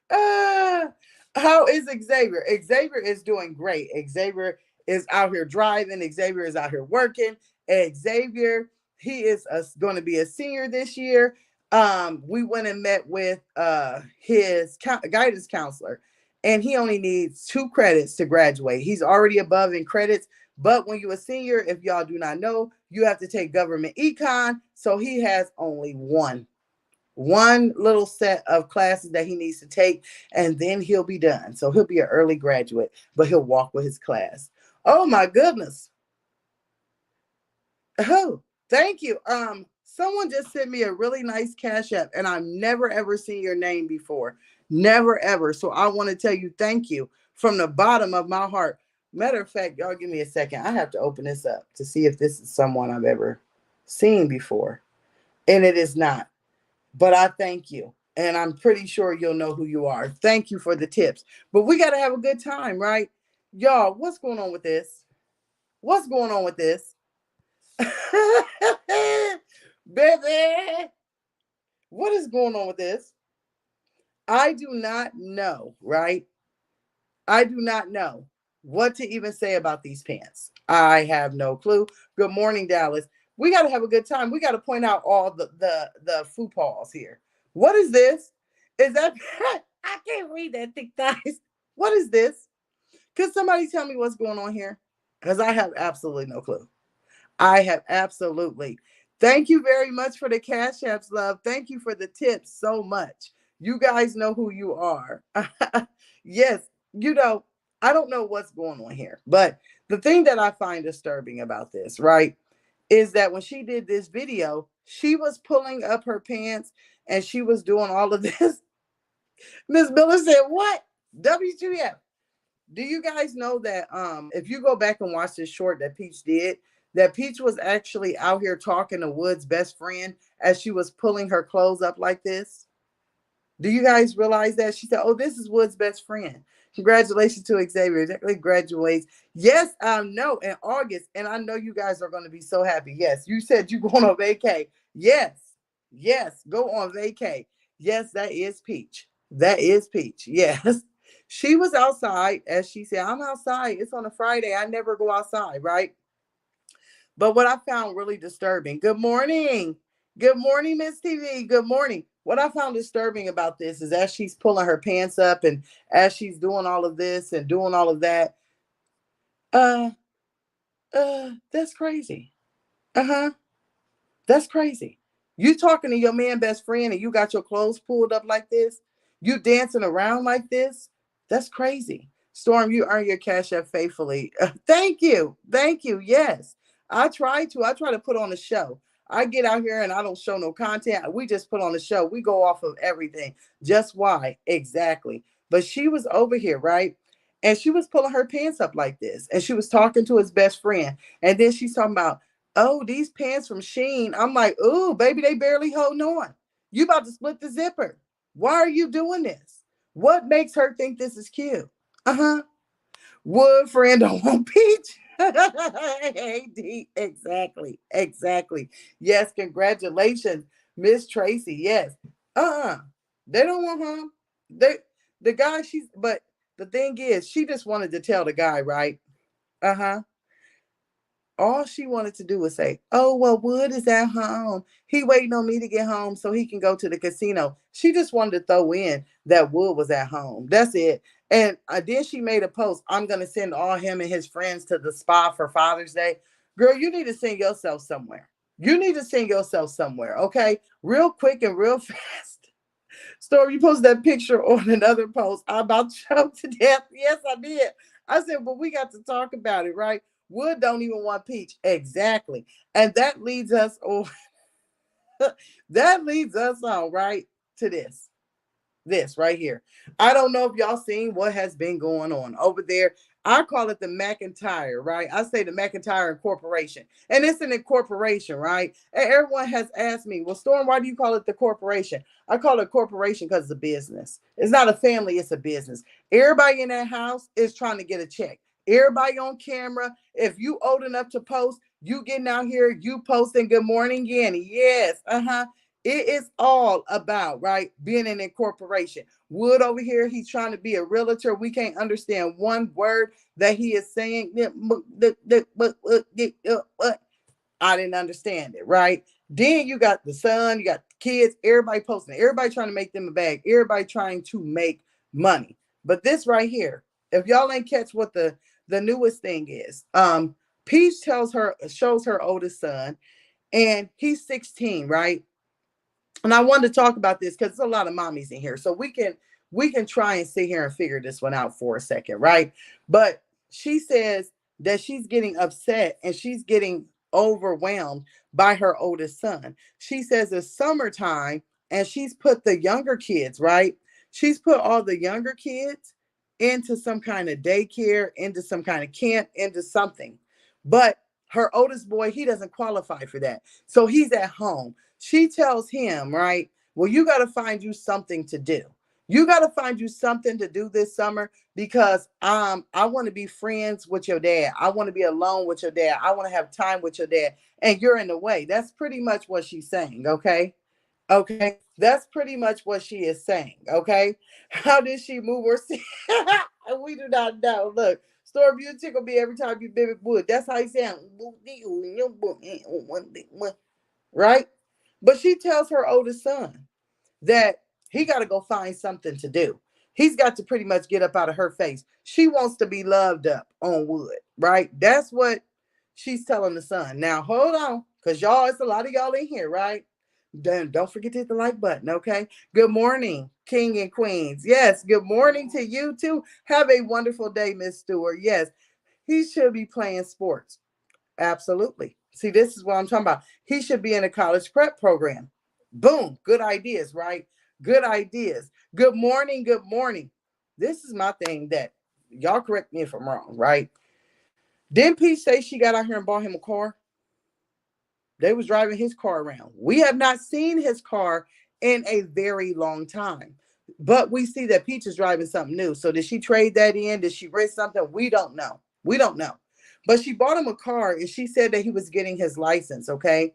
Uh, how is Xavier? Xavier is doing great. Xavier is out here driving. Xavier is out here working. Xavier, he is going to be a senior this year. We went and met with his guidance counselor, and he only needs 2 credits to graduate. He's already above in credits, but when you're a senior, if y'all do not know, you have to take government econ. So he has only one little set of classes that he needs to take, and then he'll be done. So he'll be an early graduate, but he'll walk with his class. Oh my goodness. Oh, thank you. Someone just sent me a really nice cash app, and I've never ever seen your name before. Never ever. So I want to tell you thank you from the bottom of my heart. Matter of fact, y'all give me a second. I have to open this up to see if this is someone I've ever seen before. And it is not. But I thank you. And I'm pretty sure you'll know who you are. Thank you for the tips. But we got to have a good time, right? Y'all, what's going on with this? What's going on with this? Baby, what is going on with this? I do not know, right? I do not know what to even say about these pants. I have no clue. Good morning, Dallas. We got to have a good time. We got to point out all the faux pas here. What is this? Is that I can't read that thick thighs. What is this? Could somebody tell me what's going on here? Because I have absolutely no clue. I have absolutely. Thank you very much for the cash apps, love. Thank you for the tips so much. You guys know who you are. Yes, I don't know what's going on here, but the thing that I find disturbing about this, right, is that when she did this video, she was pulling up her pants and she was doing all of this. Miss Miller said, "What? WTF?" Do you guys know that if you go back and watch this short that Peach did, that Peach was actually out here talking to Wood's best friend as she was pulling her clothes up like this? Do you guys realize that? She said, "Oh, this is Wood's best friend. Congratulations to Xavier. He graduates." Yes, I know, in August. And I know you guys are going to be so happy. Yes, you said you going on vacay. Yes, yes, go on vacay. Yes, that is Peach. That is Peach. Yes. She was outside, as she said, "I'm outside. It's on a Friday. I never go outside," right? But what I found really disturbing, good morning. Good morning, Miss TV. Good morning. What I found disturbing about this is as she's pulling her pants up and as she's doing all of this and doing all of that, uh, that's crazy. Uh-huh. That's crazy. You talking to your man best friend and you got your clothes pulled up like this? You dancing around like this? That's crazy. Storm, you earn your cash app faithfully. Thank you. Thank you. Yes. I try to. I try to put on a show. I get out here and I don't show no content. We just put on the show. We go off of everything. Just why? Exactly. But she was over here, right? And she was pulling her pants up like this. And she was talking to his best friend. And then she's talking about, "Oh, these pants from Sheen." I'm like, "Ooh, baby, they barely holding on. You about to split the zipper. Why are you doing this? What makes her think this is cute?" Uh-huh. Wood friend don't want Peach. Hey, D. Exactly. Exactly. Yes, congratulations, Miss Tracy. Yes. Uh-uh. They don't want him. They the guy but the thing is, she just wanted to tell the guy, right? Uh-huh. All she wanted to do was say, "Oh, well, Wood is at home. He waiting on me to get home so he can go to the casino." She just wanted to throw in that Wood was at home. That's it. And then she made a post, "I'm going to send all him and his friends to the spa for Father's Day." Girl, you need to send yourself somewhere. You need to send yourself somewhere, okay? Real quick and real fast. Story, you posted that picture on another post. I about choked to death. Yes, I did. I said, "But we got to talk about it, right?" Wood don't even want Peach. Exactly. And that leads us on. That leads us on right to this right here. I don't know if y'all seen what has been going on over there. I call it the McIntyre, right? I say the McIntyre Incorporation. And it's an incorporation, right? And everyone has asked me, "Well, Storm, why do you call it the corporation?" I call it a corporation because it's a business. It's not a family, it's a business. Everybody in that house is trying to get a check. Everybody on camera, if you old enough to post, you getting out here, you posting "Good morning, Yanni." Yes, uh-huh. It is all about, right, being in a corporation. Wood over here, he's trying to be a realtor. We can't understand one word that he is saying. I didn't understand it, right? Then you got the son, you got the kids, everybody posting, everybody trying to make them a bag, everybody trying to make money. But this right here, if y'all ain't catch what the newest thing is, Peach shows her oldest son, and he's 16, right? And I wanted to talk about this because there's a lot of mommies in here, so we can try and sit here and figure this one out for a second, right? But she says that she's getting upset and she's getting overwhelmed by her oldest son. She says it's summertime and she's put the younger kids, right? She's put all the younger kids into some kind of daycare, into some kind of camp, into something. But her oldest boy, he doesn't qualify for that. So he's at home. She tells him, right, well, you got to find you something to do. You got to find you something to do this summer because I want to be friends with your dad. I want to be alone with your dad. I want to have time with your dad. And you're in the way. That's pretty much what she's saying. Okay. Okay. That's pretty much what she is saying. Okay. How did she move her? We do not know. Look, Storm, you tickle me every time you baby wood. That's how he sounds. Right? But she tells her oldest son that he got to go find something to do. He's got to pretty much get up out of her face. She wants to be loved up on wood, right? That's what she's telling the son. Now, hold on, because y'all, it's a lot of y'all in here, right? Then don't forget to hit the like button, okay? Good morning, King and Queens. Yes, good morning to you too. Have a wonderful day, Miss Stewart. Yes, he should be playing sports. Absolutely. See, this is what I'm talking about. He should be in a college prep program. Boom. Good ideas, right? Good ideas. Good morning. Good morning. This is my thing that y'all correct me if I'm wrong, right? Didn't Pete say she got out here and bought him a car? They was driving his car around. We have not seen his car in a very long time. But we see that Peach is driving something new. So did she trade that in? Did she rent something? We don't know. We don't know. But she bought him a car and she said that he was getting his license, okay?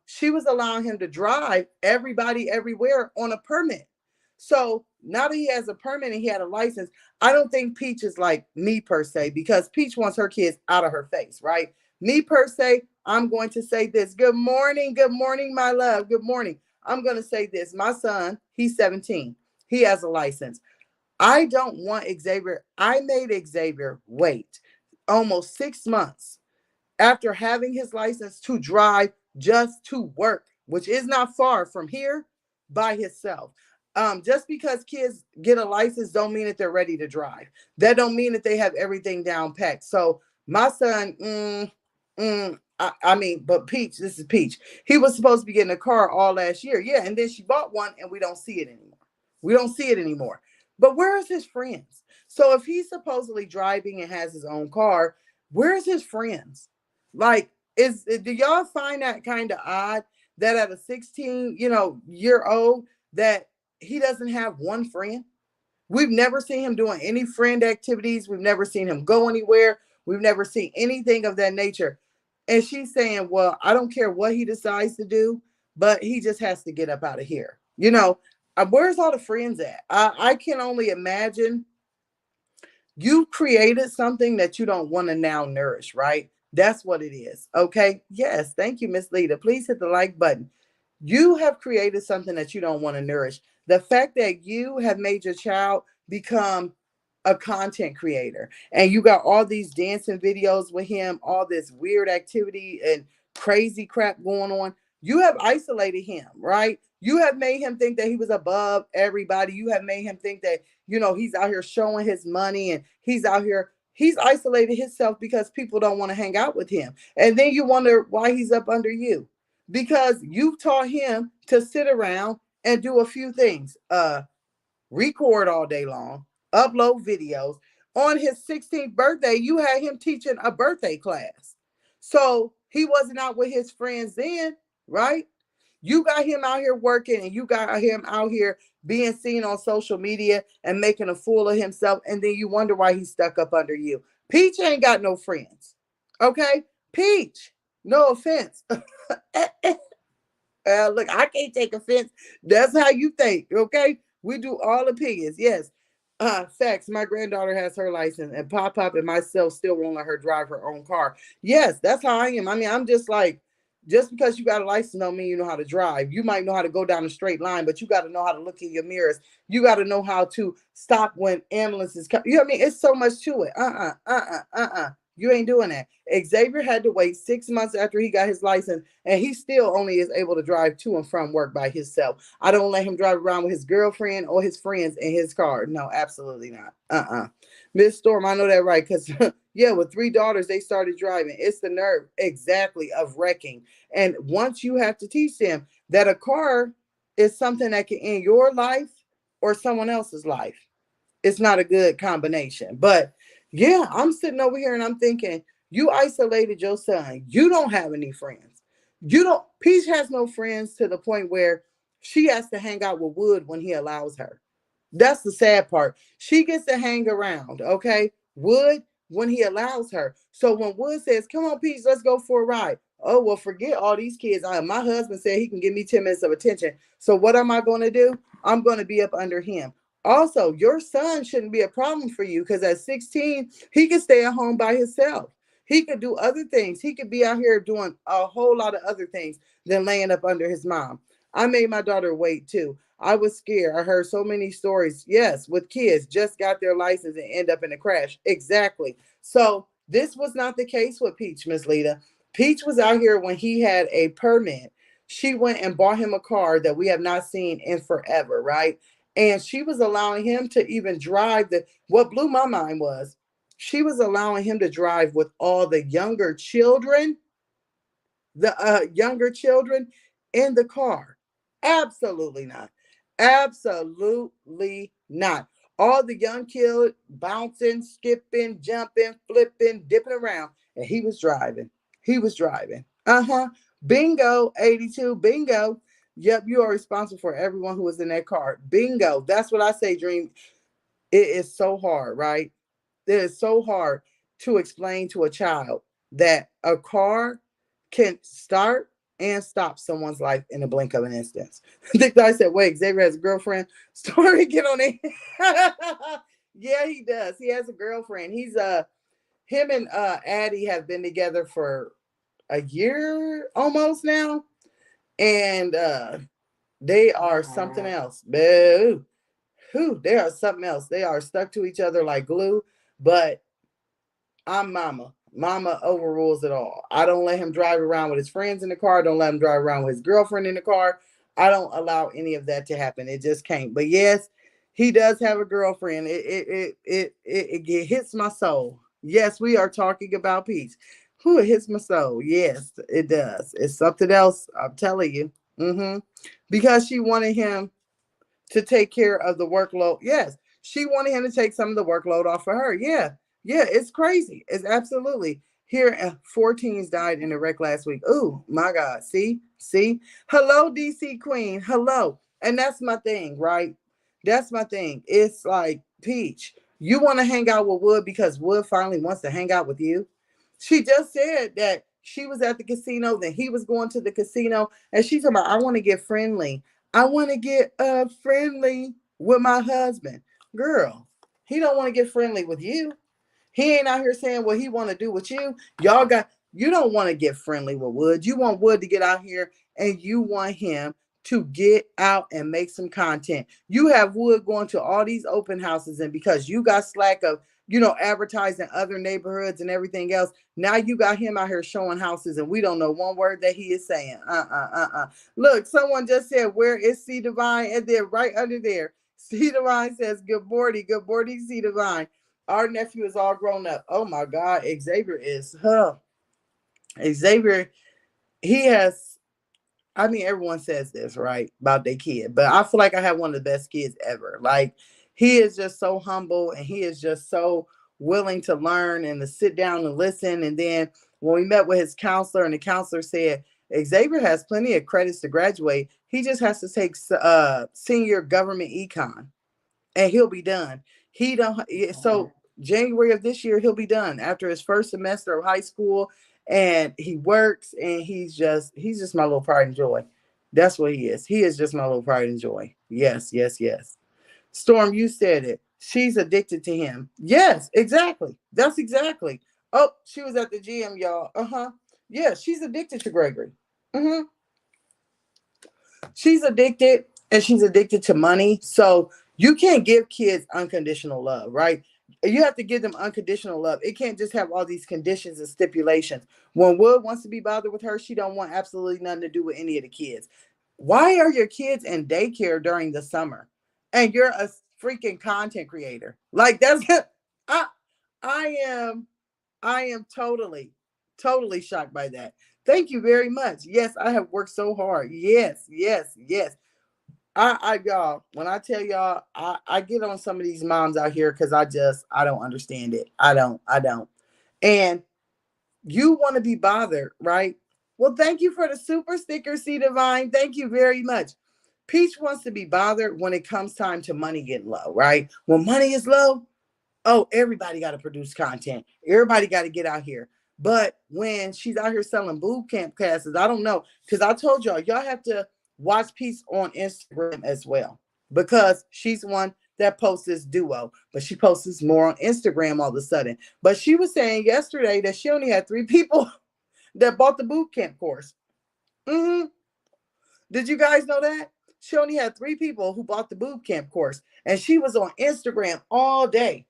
She was allowing him to drive everybody everywhere on a permit. So now that he has a permit and he had a license, I don't think Peach is like me per se, because Peach wants her kids out of her face, right? Me per se, I'm going to say this. Good morning, my love. Good morning. I'm going to say this. My son, he's 17. He has a license. I don't want Xavier. I made Xavier wait almost 6 months after having his license to drive just to work, which is not far from here, by himself. Just because kids get a license don't mean that they're ready to drive. That don't mean that they have everything down packed. So my son, I mean, but Peach, this is Peach. He was supposed to be getting a car all last year. Yeah, and then she bought one and we don't see it anymore. We don't see it anymore. But where is his friends? So if he's supposedly driving and has his own car, where's his friends? Like, do y'all find that kind of odd that at a 16, year old, that he doesn't have one friend? We've never seen him doing any friend activities. We've never seen him go anywhere. We've never seen anything of that nature. And she's saying, well, I don't care what he decides to do, but he just has to get up out of here. Where's all the friends at? I can only imagine you created something that you don't want to now nourish, right? That's what it is. Okay. Yes. Thank you, Miss Lita. Please hit the like button. You have created something that you don't want to nourish. The fact that you have made your child become a content creator and you got all these dancing videos with him, all this weird activity and crazy crap going on, you have isolated him, right? You have made him think that he was above everybody. You have made him think that, he's out here showing his money and he's out here. He's isolated himself because people don't want to hang out with him. And then you wonder why he's up under you, because you taught him to sit around and do a few things. Record all day long, upload videos. On his 16th birthday, you had him teaching a birthday class. So he wasn't out with his friends then, right? You got him out here working and you got him out here being seen on social media and making a fool of himself. And then you wonder why he's stuck up under you. Peach ain't got no friends. Okay? Peach, no offense. Look, I can't take offense. That's how you think, okay? We do all opinions. Yes. Facts. My granddaughter has her license, and Pop and myself still won't let her drive her own car. Yes, that's how I am. I mean, I'm just like, just because you got a license don't mean you know how to drive. You might know how to go down a straight line, but you got to know how to look in your mirrors. You got to know how to stop when ambulances come. You know what I mean? It's so much to it. You ain't doing that. Xavier had to wait 6 months after he got his license, and he still only is able to drive to and from work by himself. I don't let him drive around with his girlfriend or his friends in his car. No, absolutely not. Miss Storm, I know that right, because yeah, with 3 daughters, they started driving. It's the nerve, exactly, of wrecking. And once you have to teach them that a car is something that can end your life or someone else's life, it's not a good combination. But yeah, I'm sitting over here and I'm thinking, you isolated your son. You don't have any friends. You don't, Peach has no friends to the point where she has to hang out with Wood when he allows her. That's the sad part. She gets to hang around, okay? Wood when he allows her. So when Wood says, "Come on, Peach, let's go for a ride." Oh, well, forget all these kids. My husband said he can give me 10 minutes of attention. So what am I going to do? I'm going to be up under him. Also, your son shouldn't be a problem for you because at 16, he can stay at home by himself. He could do other things. He could be out here doing a whole lot of other things than laying up under his mom. I made my daughter wait too. I was scared. I heard so many stories. Yes, with kids just got their license and end up in a crash. Exactly. So this was not the case with Peach, Miss Lita. Peach was out here when he had a permit. She went and bought him a car that we have not seen in forever, right? And she was allowing him to even drive the, what blew my mind was she was allowing him to drive with all the younger children in the car. Absolutely not. Absolutely not. All the young kids bouncing, skipping, jumping, flipping, dipping around, and he was driving. He was driving. Bingo, 82, bingo. Yep, you are responsible for everyone who was in that car. Bingo. That's what I say, Dream. It is so hard, right? It is so hard to explain to a child that a car can start and stop someone's life in a blink of an instant. The guy said, "Wait, Xavier has a girlfriend." Story, get on it. Yeah, he does. He has a girlfriend. He's him and Addie have been together for a year almost now, and they are something else. Boo. Whew, they are something else. They are stuck to each other like glue. But I'm mama. Mama overrules it all. I don't let him drive around with his friends in the car. I don't let him drive around with his girlfriend in the car. I don't allow any of that to happen. It just can't. But yes, he does have a girlfriend. It hits my soul. Yes, we are talking about peace. Who, it hits my soul. Yes, it does. It's something else. I'm telling you. Because she wanted him to take care of the workload. Yes, she wanted him to take some of the workload off of her. Yeah, yeah, it's crazy. It's absolutely here. 14s died in a wreck last week. Oh my God. See. Hello, DC Queen. Hello, and that's my thing, right? That's my thing. It's like Peach. You want to hang out with Wood because Wood finally wants to hang out with you. She just said that she was at the casino, then he was going to the casino, and she's talking about, I want to get friendly. I want to get friendly with my husband. Girl, he don't want to get friendly with you. He ain't out here saying what he want to do with you. You don't want to get friendly with Wood. You want Wood to get out here and you want him to get out and make some content. You have Wood going to all these open houses, and because you got slack of, advertising other neighborhoods and everything else, now you got him out here showing houses and we don't know one word that he is saying. Look, someone just said, "Where is C Divine?" And then right under there, C Divine says, "Good morning, C Divine. Our nephew is all grown up." Oh my God, Xavier is, Xavier, he has, I mean, everyone says this, right, about their kid, but I feel like I have one of the best kids ever. Like, he is just so humble and he is just so willing to learn and to sit down and listen. And then when we met with his counselor, and the counselor said, Xavier has plenty of credits to graduate. He just has to take senior government econ and he'll be done. He don't, so January of this year, he'll be done after his first semester of high school. And he works, and he's just my little pride and joy. That's what he is. He is just my little pride and joy. Yes, yes, yes. Storm, you said it. She's addicted to him. Yes, exactly. That's exactly. Oh, she was at the gym, y'all. Uh-huh. Yeah, she's addicted to Gregory. Mm-hmm. She's addicted, and she's addicted to money. So you can't give kids unconditional love, right? You have to give them unconditional love. It can't just have all these conditions and stipulations. When Wood wants to be bothered with her, she don't want absolutely nothing to do with any of the kids. Why are your kids in daycare during the summer and you're a freaking content creator? Like that's I I am I am totally shocked by that. Thank you very much. Yes, I have worked so hard. Yes, yes, yes. I y'all, when I tell y'all, I get on some of these moms out here because I don't understand it. I don't. And you want to be bothered, right? Well, thank you for the super sticker, C Divine. Thank you very much. Peach wants to be bothered when it comes time to money getting low, right? When money is low, oh, everybody got to produce content. Everybody got to get out here. But when she's out here selling boot camp classes, I don't know. Because I told y'all have to watch Peace on Instagram as well. Because she's one that posts this duo, but she posts this more on Instagram all of a sudden. But she was saying yesterday that she only had 3 people that bought the boot camp course. Mm-hmm. Did you guys know that? She only had 3 people who bought the boot camp course. And she was on Instagram all day.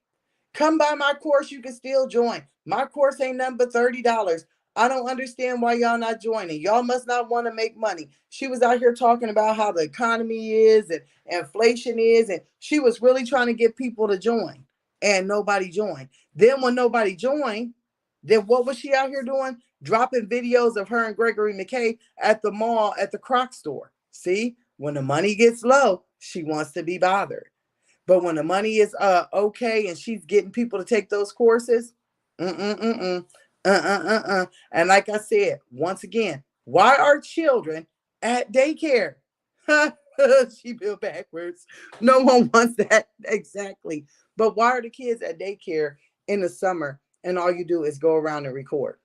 Come by my course, you can still join. My course ain't nothing but $30. I don't understand why y'all not joining. Y'all must not want to make money. She was out here talking about how the economy is and inflation is, and she was really trying to get people to join, and nobody joined. Then when nobody joined, then what was she out here doing? Dropping videos of her and Gregory McKay at the mall at the Croc store. See, when the money gets low, she wants to be bothered. But when the money is okay and she's getting people to take those courses, mm-mm-mm-mm, uh-uh-uh-uh. And like I said, once again, why are children at daycare? She built backwards. No one wants that. Exactly. But why are the kids at daycare in the summer and all you do is go around and record?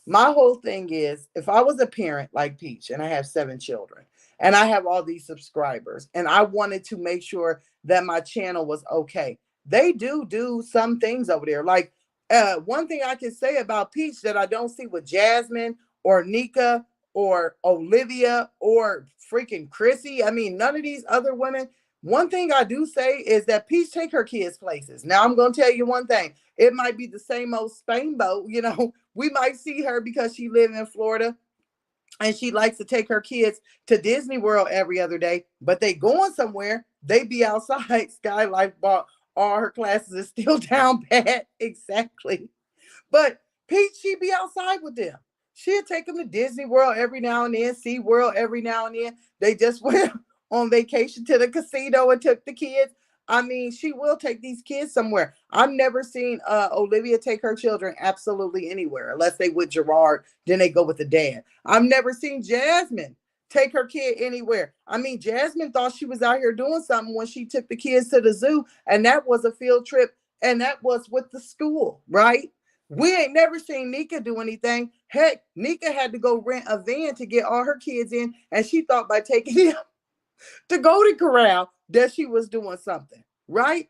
My whole thing is, if I was a parent like Peach and I have 7 children and I have all these subscribers and I wanted to make sure that my channel was okay, they do some things over there. Like one thing I can say about Peach that I don't see with Jasmine or Nika or Olivia or freaking Chrissy. I mean, none of these other women. One thing I do say is that Peach take her kids places. Now I'm going to tell you one thing. It might be the same old Spain boat, you know. We might see her because she lives in Florida and she likes to take her kids to Disney World every other day, but they going somewhere. They be outside. Sky Life bought all her classes is still down bad. Exactly. But Pete, she be outside with them. She'll take them to Disney World every now and then, Sea World every now and then. They just went on vacation to the casino and took the kids. I mean, she will take these kids somewhere. I've never seen Olivia take her children absolutely anywhere, unless they with Gerard, then they go with the dad. I've never seen Jasmine take her kid anywhere. I mean, Jasmine thought she was out here doing something when she took the kids to the zoo, and that was a field trip, and that was with the school, right? We ain't never seen Nika do anything. Heck, Nika had to go rent a van to get all her kids in, and she thought by taking them to Golden Corral that she was doing something, right?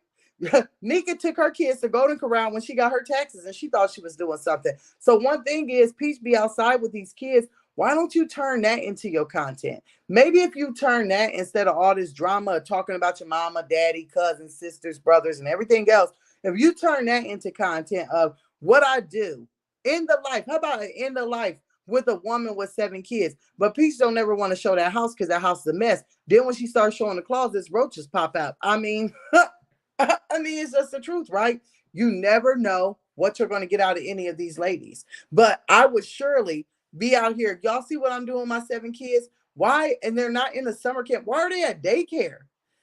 Nika took her kids to Golden Corral when she got her taxes and she thought she was doing something. So one thing is, Peach be outside with these kids. Why don't you turn that into your content? Maybe if you turn that instead of all this drama talking about your mama, daddy, cousins, sisters, brothers, and everything else, if you turn that into content of what I do in the life, how about an in the life with a woman with 7 kids? But Peach don't ever want to show that house because that house is a mess. Then when she starts showing the closets, roaches pop out. I mean, it's just the truth, right? You never know what you're going to get out of any of these ladies. But I would surely be out here. Y'all see what I'm doing with my 7 kids? Why? And they're not in the summer camp. Why are they at daycare?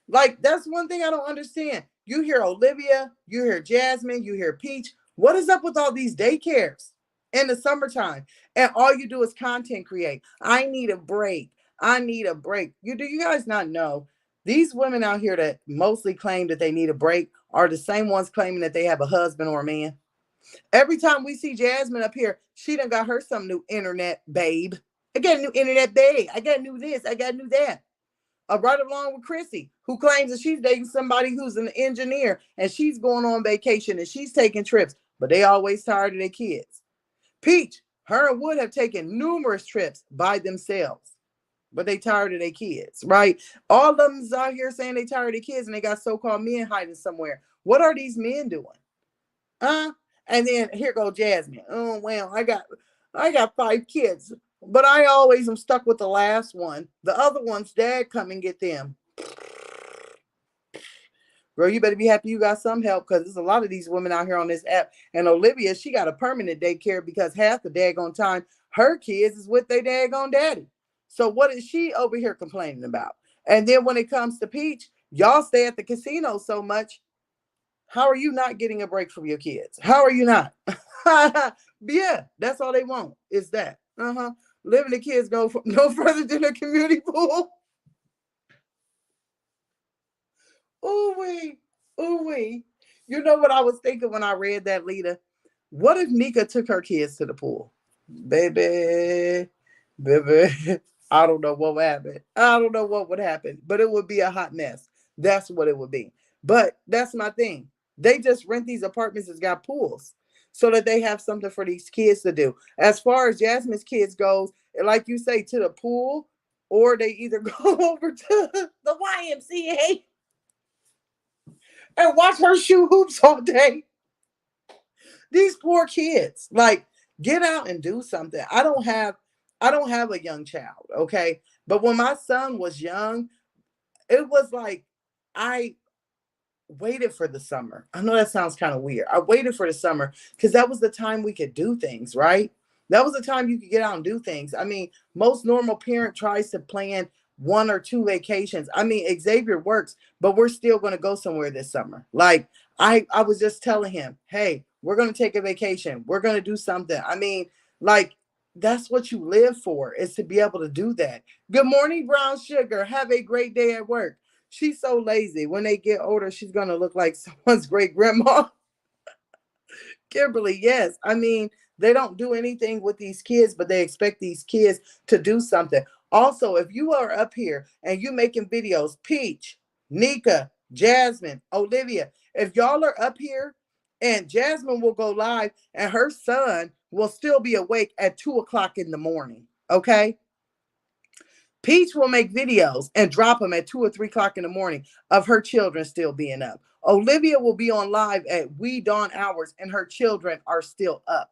Like, that's one thing I don't understand. You hear Olivia, you hear Jasmine, you hear Peach. What is up with all these daycares in the summertime? And all you do is content create. I need a break. I need a break. Do you guys not know? These women out here that mostly claim that they need a break are the same ones claiming that they have a husband or a man. Every time we see Jasmine up here, she done got her some new internet babe. I got a new internet bag. I got new this. I got new that. Right along with Chrissy, who claims that she's dating somebody who's an engineer and she's going on vacation and she's taking trips, but they always tired of their kids. Peach, her and Wood have taken numerous trips by themselves, but they tired of their kids, right? All of them is out here saying they tired of their kids and they got so-called men hiding somewhere. What are these men doing? And then here go Jasmine. Oh well, I got 5 kids, but I always am stuck with the last one. The other one's dad come and get them. Girl, you better be happy you got some help because there's a lot of these women out here on this app. And Olivia, she got a permanent daycare because half the daggone time her kids is with their daggone daddy. So what is she over here complaining about? And then when it comes to Peach, y'all stay at the casino so much. How are you not getting a break from your kids? How are you not? Yeah, that's all they want is that. Living the kids go no further than a community pool. Ooh wee, ooh wee. You know what I was thinking when I read that, Lita? What if Mika took her kids to the pool? Baby, baby. I don't know what would happen. I don't know what would happen, but it would be a hot mess. That's what it would be. But that's my thing. They just rent these apartments that's got pools so that they have something for these kids to do. As far as Jasmine's kids goes, like you say, to the pool, or they either go over to the YMCA and watch her shoot hoops all day. These poor kids, like, get out and do something. I don't have a young child, okay? But when my son was young, it was like I waited for the summer. I know that sounds kind of weird. I waited for the summer because that was the time we could do things, right? That was the time you could get out and do things. I mean, most normal parent tries to plan 1 or 2 vacations. I mean, Xavier works, but we're still going to go somewhere this summer. Like I was just telling him, hey, we're going to take a vacation. We're going to do something. I mean, like that's what you live for is to be able to do that. Good morning, Brown Sugar. Have a great day at work. She's so lazy. When they get older, she's going to look like someone's great grandma. Kimberly, yes. I mean, they don't do anything with these kids, but they expect these kids to do something. Also, if you are up here and you making videos, Peach, Nika, Jasmine, Olivia, if y'all are up here and Jasmine will go live and her son will still be awake at 2 o'clock in the morning. Okay. Peach will make videos and drop them at 2 or 3 o'clock in the morning of her children still being up. Olivia will be on live at wee dawn hours and her children are still up.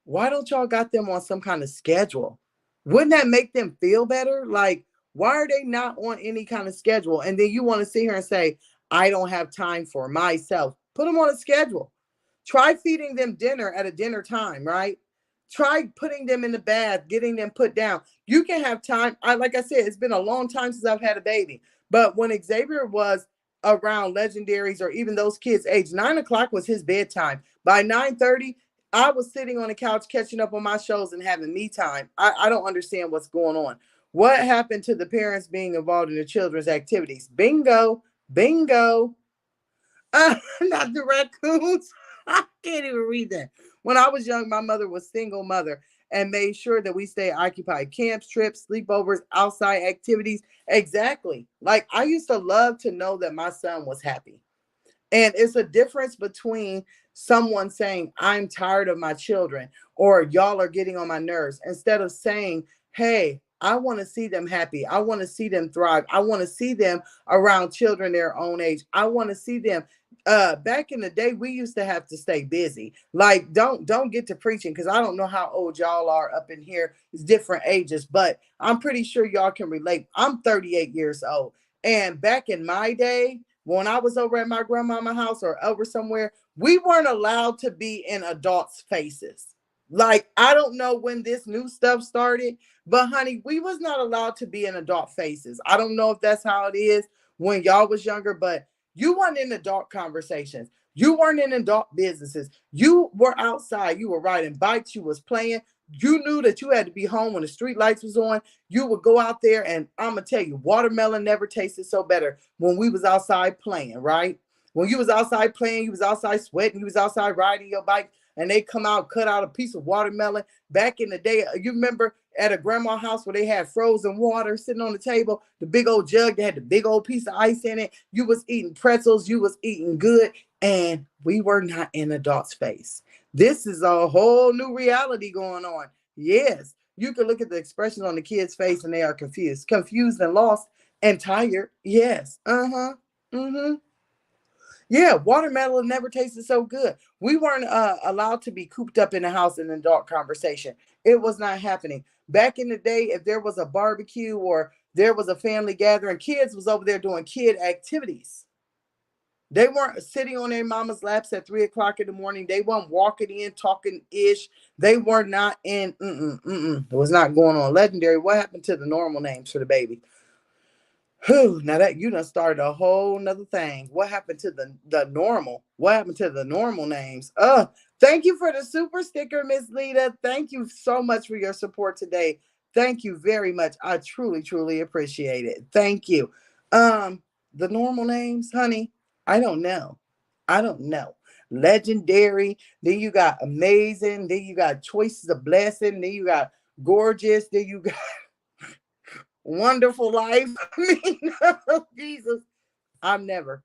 Why don't y'all got them on some kind of schedule? Wouldn't that make them feel better? Like, why are they not on any kind of schedule? And then you want to sit here and say, I don't have time for myself. Put them on a schedule. Try feeding them dinner at a dinner time, right? Try putting them in the bath, getting them put down. You can have time. Like I said, it's been a long time since I've had a baby. But when Xavier was around legendaries or even those kids' age, 9 o'clock was his bedtime. By 9:30, I was sitting on the couch catching up on my shows and having me time. I don't understand what's going on. What happened to the parents being involved in the children's activities? Bingo, bingo. Not the raccoons. I can't even read that. When I was young, my mother was single mother and made sure that we stay occupied. Camps, trips, sleepovers, outside activities. Exactly. Like I used to love to know that my son was happy. And it's a difference between someone saying, I'm tired of my children, or y'all are getting on my nerves, instead of saying, hey, I want to see them happy. I want to see them thrive. I want to see them around children their own age. I want to see them. Back in the day, we used to have to stay busy. Like, don't get to preaching because I don't know how old y'all are up in here. It's different ages, but I'm pretty sure y'all can relate. I'm 38 years old. And back in my day, when I was over at my grandmama's house or over somewhere, we weren't allowed to be in adults' faces. Like, I don't know when this new stuff started, but honey, we was not allowed to be in adult faces. I don't know if that's how it is when y'all was younger, but you weren't in adult conversations. You weren't in adult businesses. You were outside. You were riding bikes. You was playing. You knew that you had to be home when the street lights was on. You would go out there, and I'm gonna tell you, watermelon never tasted so better when we was outside playing, right? When you was outside playing, you was outside sweating, you was outside riding your bike, and they come out, cut out a piece of watermelon. Back in the day, you remember at a grandma house where they had frozen water sitting on the table, the big old jug that had the big old piece of ice in it. You was eating pretzels, you was eating good, and we were not in adult space. This is a whole new reality going on. Yes, you can look at the expression on the kids' face and they are confused and lost and tired. Yes. Uh-huh. Mm-hmm. Yeah, watermelon never tasted so good. We weren't allowed to be cooped up in the house in an adult conversation. It was not happening. Back in the day, if there was a barbecue or there was a family gathering, kids was over there doing kid activities. They weren't sitting on their mama's laps at 3 o'clock in the morning. They weren't walking in, talking ish. They were not in, it was not going on. Legendary, what happened to the normal names for the baby? Whew, now that you done started a whole nother thing. What happened to the normal? What happened to the normal names? Thank you for the super sticker, Miss Lita. Thank you so much for your support today. Thank you very much. I truly, truly appreciate it. Thank you. The normal names, honey, I don't know. I don't know. Legendary. Then you got amazing. Then you got choices of blessing. Then you got gorgeous. Then you got wonderful life. I mean, Jesus. I've never.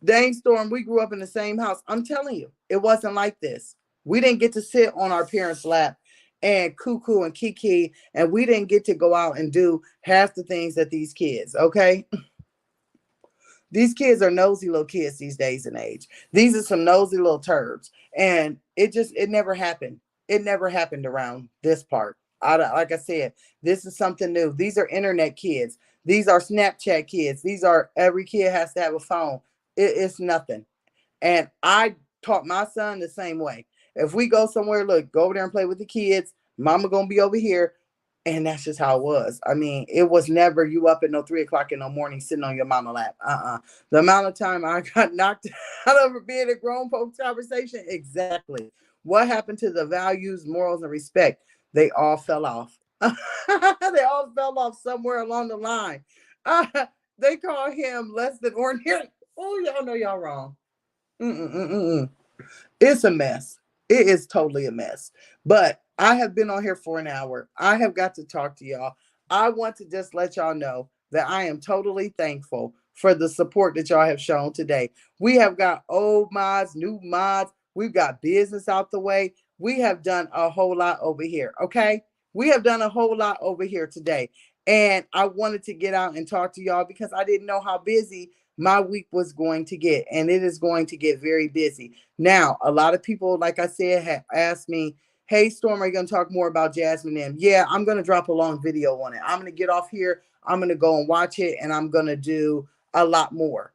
Dang Storm, we grew up in the same house. I'm telling you, it wasn't like this. We didn't get to sit on our parents' lap and cuckoo and kiki, and we didn't get to go out and do half the things that these kids, okay? These kids are nosy little kids these days and age. These are some nosy little turds. And it never happened. It never happened around this part. Like I said, this is something new. These are internet kids. These are Snapchat kids. These are, every kid has to have a phone. It's nothing. And I taught my son the same way. If we go somewhere, look, go over there and play with the kids. Mama gonna be over here. And that's just how it was. I mean, it was never you up at no 3 o'clock in the morning sitting on your mama lap. The amount of time I got knocked out of being a grown folks conversation, exactly. What happened to the values, morals, and respect? They all fell off. They all fell off somewhere along the line. They call him less than ordinary. Oh, y'all know y'all wrong. It's a mess. It is totally a mess. But I have been on here for an hour. I have got to talk to y'all. I want to just let y'all know that I am totally thankful for the support that y'all have shown today. We have got old mods, new mods. We've got business out the way. We have done a whole lot over here. Okay. We have done a whole lot over here today. And I wanted to get out and talk to y'all because I didn't know how busy my week was going to get. And it is going to get very busy. Now, a lot of people, like I said, have asked me, hey, Storm, are you going to talk more about Jasmine M? Yeah, I'm going to drop a long video on it. I'm going to get off here. I'm going to go and watch it. And I'm going to do a lot more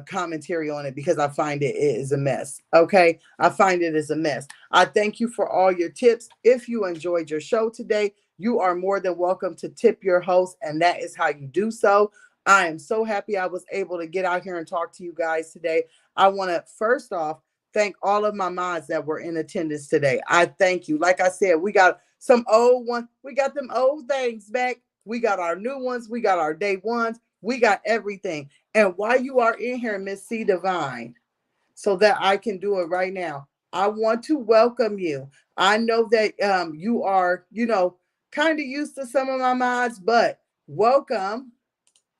commentary on it because I find it is a mess. Okay. I find it is a mess. I thank you for all your tips. If you enjoyed your show today, you are more than welcome to tip your host. And that is how you do so. I am so happy I was able to get out here and talk to you guys today. I want to first off thank all of my mods that were in attendance today. I thank you. Like I said, we got some old ones. We got them old things back. We got our new ones. We got our day ones. We got everything. And while you are in here, Miss C Divine, so that I can do it right now, I want to welcome you. I know that you are, kind of used to some of my mods, but welcome.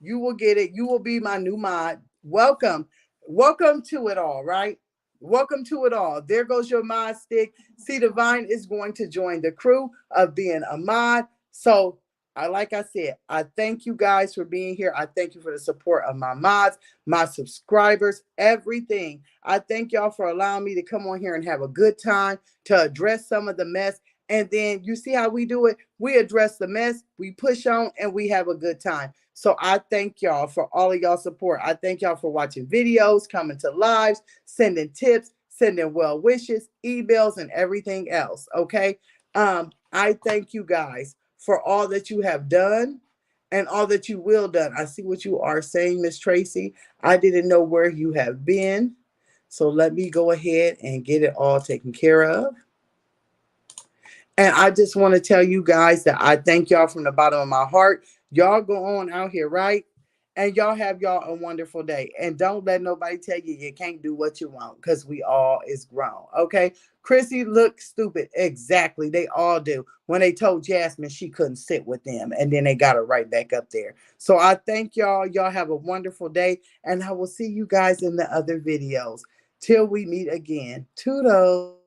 You will get it. You will be my new mod. Welcome. Welcome to it all, right? Welcome to it all. There goes your mod stick. C Divine is going to join the crew of being a mod. So, like I said, I thank you guys for being here. I thank you for the support of my mods, my subscribers, everything. I thank y'all for allowing me to come on here and have a good time, to address some of the mess. And then you see how we do it. We address the mess, we push on, and we have a good time. So I thank y'all for all of y'all support. I thank y'all for watching videos, coming to lives, sending tips, sending well wishes, emails, and everything else. Okay. I thank you guys for all that you have done and all that you will done. I see what you are saying, Miss Tracy. I didn't know where you have been. So let me go ahead and get it all taken care of. And I just want to tell you guys that I thank y'all from the bottom of my heart. Y'all go on out here, right? And y'all have y'all a wonderful day. And don't let nobody tell you you can't do what you want, because we all is grown. Okay. Chrissy looked stupid. Exactly. They all do. When they told Jasmine she couldn't sit with them. And then they got her right back up there. So I thank y'all. Y'all have a wonderful day. And I will see you guys in the other videos. Till we meet again. Toodles.